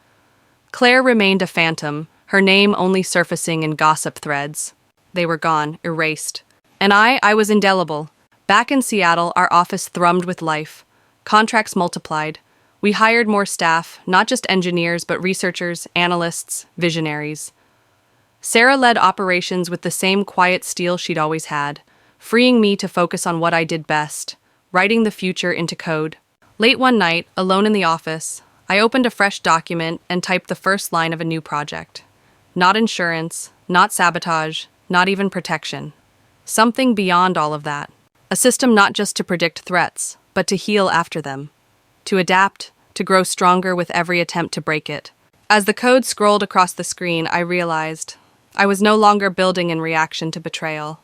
Claire remained a phantom, her name only surfacing in gossip threads. They were gone, erased. And I was indelible. Back in Seattle, our office thrummed with life. Contracts multiplied. We hired more staff, not just engineers, but researchers, analysts, visionaries. Sarah led operations with the same quiet steel she'd always had, freeing me to focus on what I did best, writing the future into code. Late one night, alone in the office, I opened a fresh document and typed the first line of a new project. Not insurance, not sabotage, not even protection. Something beyond all of that. A system not just to predict threats, but to heal after them. To adapt, to grow stronger with every attempt to break it. As the code scrolled across the screen, I realized I was no longer building in reaction to betrayal.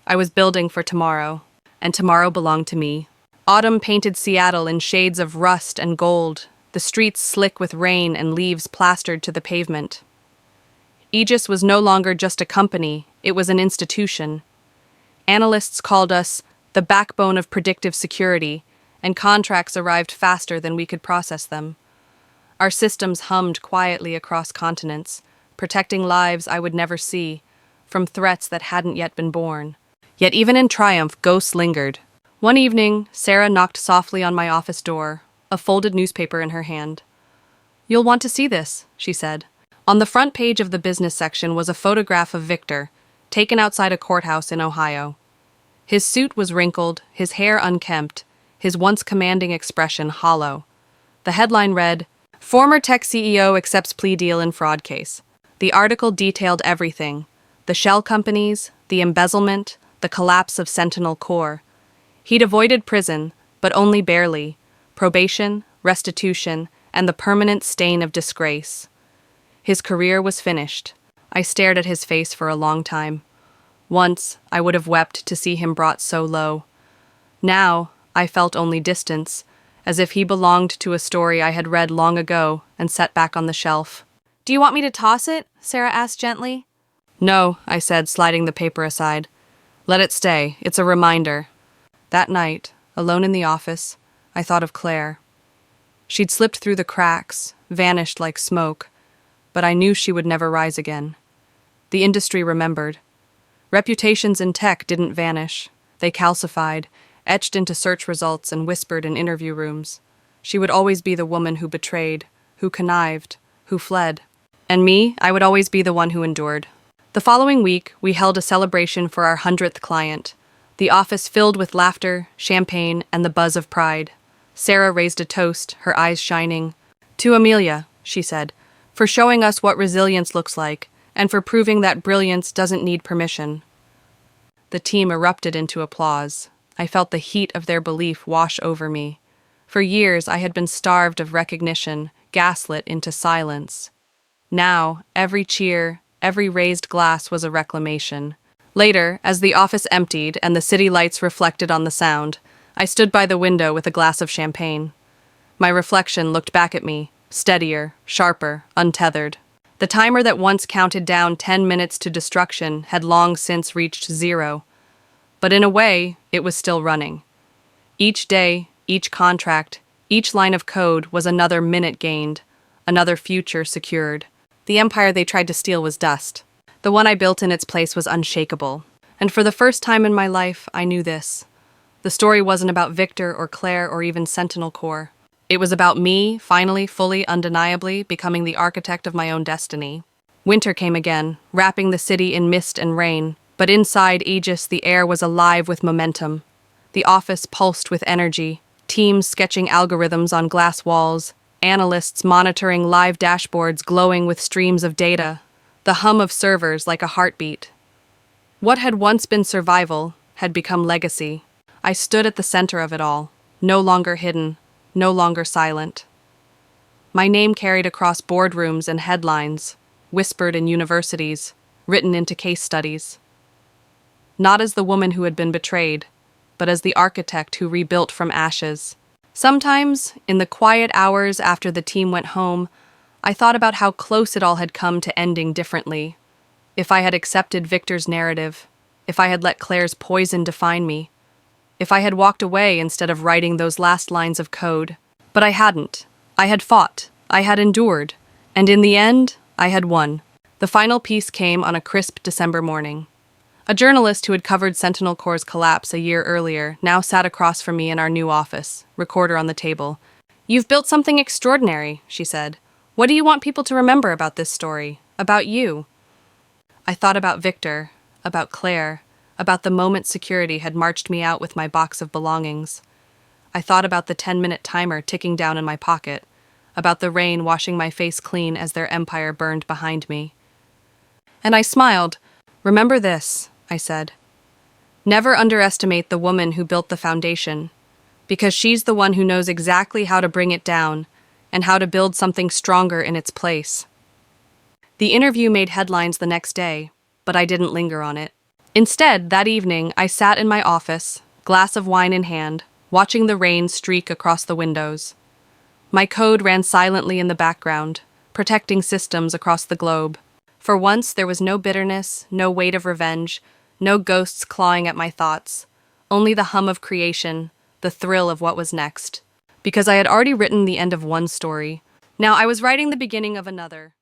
I was building for tomorrow, and tomorrow belonged to me. Autumn painted Seattle in shades of rust and gold, the streets slick with rain and leaves plastered to the pavement. Aegis was no longer just a company, it was an institution. Analysts called us the backbone of predictive security, and contracts arrived faster than we could process them. Our systems hummed quietly across continents, protecting lives I would never see, from threats that hadn't yet been born. Yet even in triumph, ghosts lingered. One evening, Sarah knocked softly on my office door, a folded newspaper in her hand. "You'll want to see this," she said. On the front page of the business section was a photograph of Victor, taken outside a courthouse in Ohio. His suit was wrinkled, his hair unkempt, his once commanding expression hollow. The headline read, "Former tech CEO accepts plea deal in fraud case." The article detailed everything: the shell companies, the embezzlement, the collapse of Sentinel Core. He'd avoided prison, but only barely, probation, restitution, and the permanent stain of disgrace. His career was finished. I stared at his face for a long time. Once, I would have wept to see him brought so low. Now, I felt only distance, as if he belonged to a story I had read long ago and set back on the shelf. "Do you want me to toss it?" Sarah asked gently. "No," I said, sliding the paper aside. "Let it stay. It's a reminder." That night, alone in the office, I thought of Claire. She'd slipped through the cracks, vanished like smoke, but I knew she would never rise again. The industry remembered. Reputations in tech didn't vanish. They calcified, etched into search results and whispered in interview rooms. She would always be the woman who betrayed, who connived, who fled. And me, I would always be the one who endured. The following week, we held a celebration for our 100th client. The office filled with laughter, champagne, and the buzz of pride. Sarah raised a toast, her eyes shining. "To Amelia," she said, "for showing us what resilience looks like, and for proving that brilliance doesn't need permission." The team erupted into applause. I felt the heat of their belief wash over me. For years, I had been starved of recognition, gaslit into silence. Now, every cheer, every raised glass was a reclamation. Later, as the office emptied and the city lights reflected on the sound, I stood by the window with a glass of champagne. My reflection looked back at me, steadier, sharper, untethered. The timer that once counted down 10 minutes to destruction had long since reached 0. But in a way, it was still running. Each day, each contract, each line of code was another minute gained, another future secured. The empire they tried to steal was dust. The one I built in its place was unshakable. And for the first time in my life, I knew this. The story wasn't about Victor or Claire or even Sentinel Corps. It was about me, finally, fully, undeniably, becoming the architect of my own destiny. Winter came again, wrapping the city in mist and rain, but inside Aegis the air was alive with momentum. The office pulsed with energy, teams sketching algorithms on glass walls, analysts monitoring live dashboards glowing with streams of data, the hum of servers like a heartbeat. What had once been survival had become legacy. I stood at the center of it all, no longer hidden, no longer silent. My name carried across boardrooms and headlines, whispered in universities, written into case studies. Not as the woman who had been betrayed, but as the architect who rebuilt from ashes. Sometimes, in the quiet hours after the team went home, I thought about how close it all had come to ending differently. If I had accepted Victor's narrative, if I had let Claire's poison define me, if I had walked away instead of writing those last lines of code. But I hadn't. I had fought. I had endured. And in the end, I had won. The final piece came on a crisp December morning. A journalist who had covered Sentinel Corps' collapse a year earlier now sat across from me in our new office, recorder on the table. "You've built something extraordinary," she said. "What do you want people to remember about this story? About you?" I thought about Victor, about Claire, about the moment security had marched me out with my box of belongings. I thought about the 10-minute timer ticking down in my pocket, about the rain washing my face clean as their empire burned behind me. And I smiled. "Remember this," I said. "Never underestimate the woman who built the foundation, because she's the one who knows exactly how to bring it down and how to build something stronger in its place." The interview made headlines the next day, but I didn't linger on it. Instead, that evening, I sat in my office, glass of wine in hand, watching the rain streak across the windows. My code ran silently in the background, protecting systems across the globe. For once, there was no bitterness, no weight of revenge, no ghosts clawing at my thoughts, only the hum of creation, the thrill of what was next. Because I had already written the end of one story. Now I was writing the beginning of another.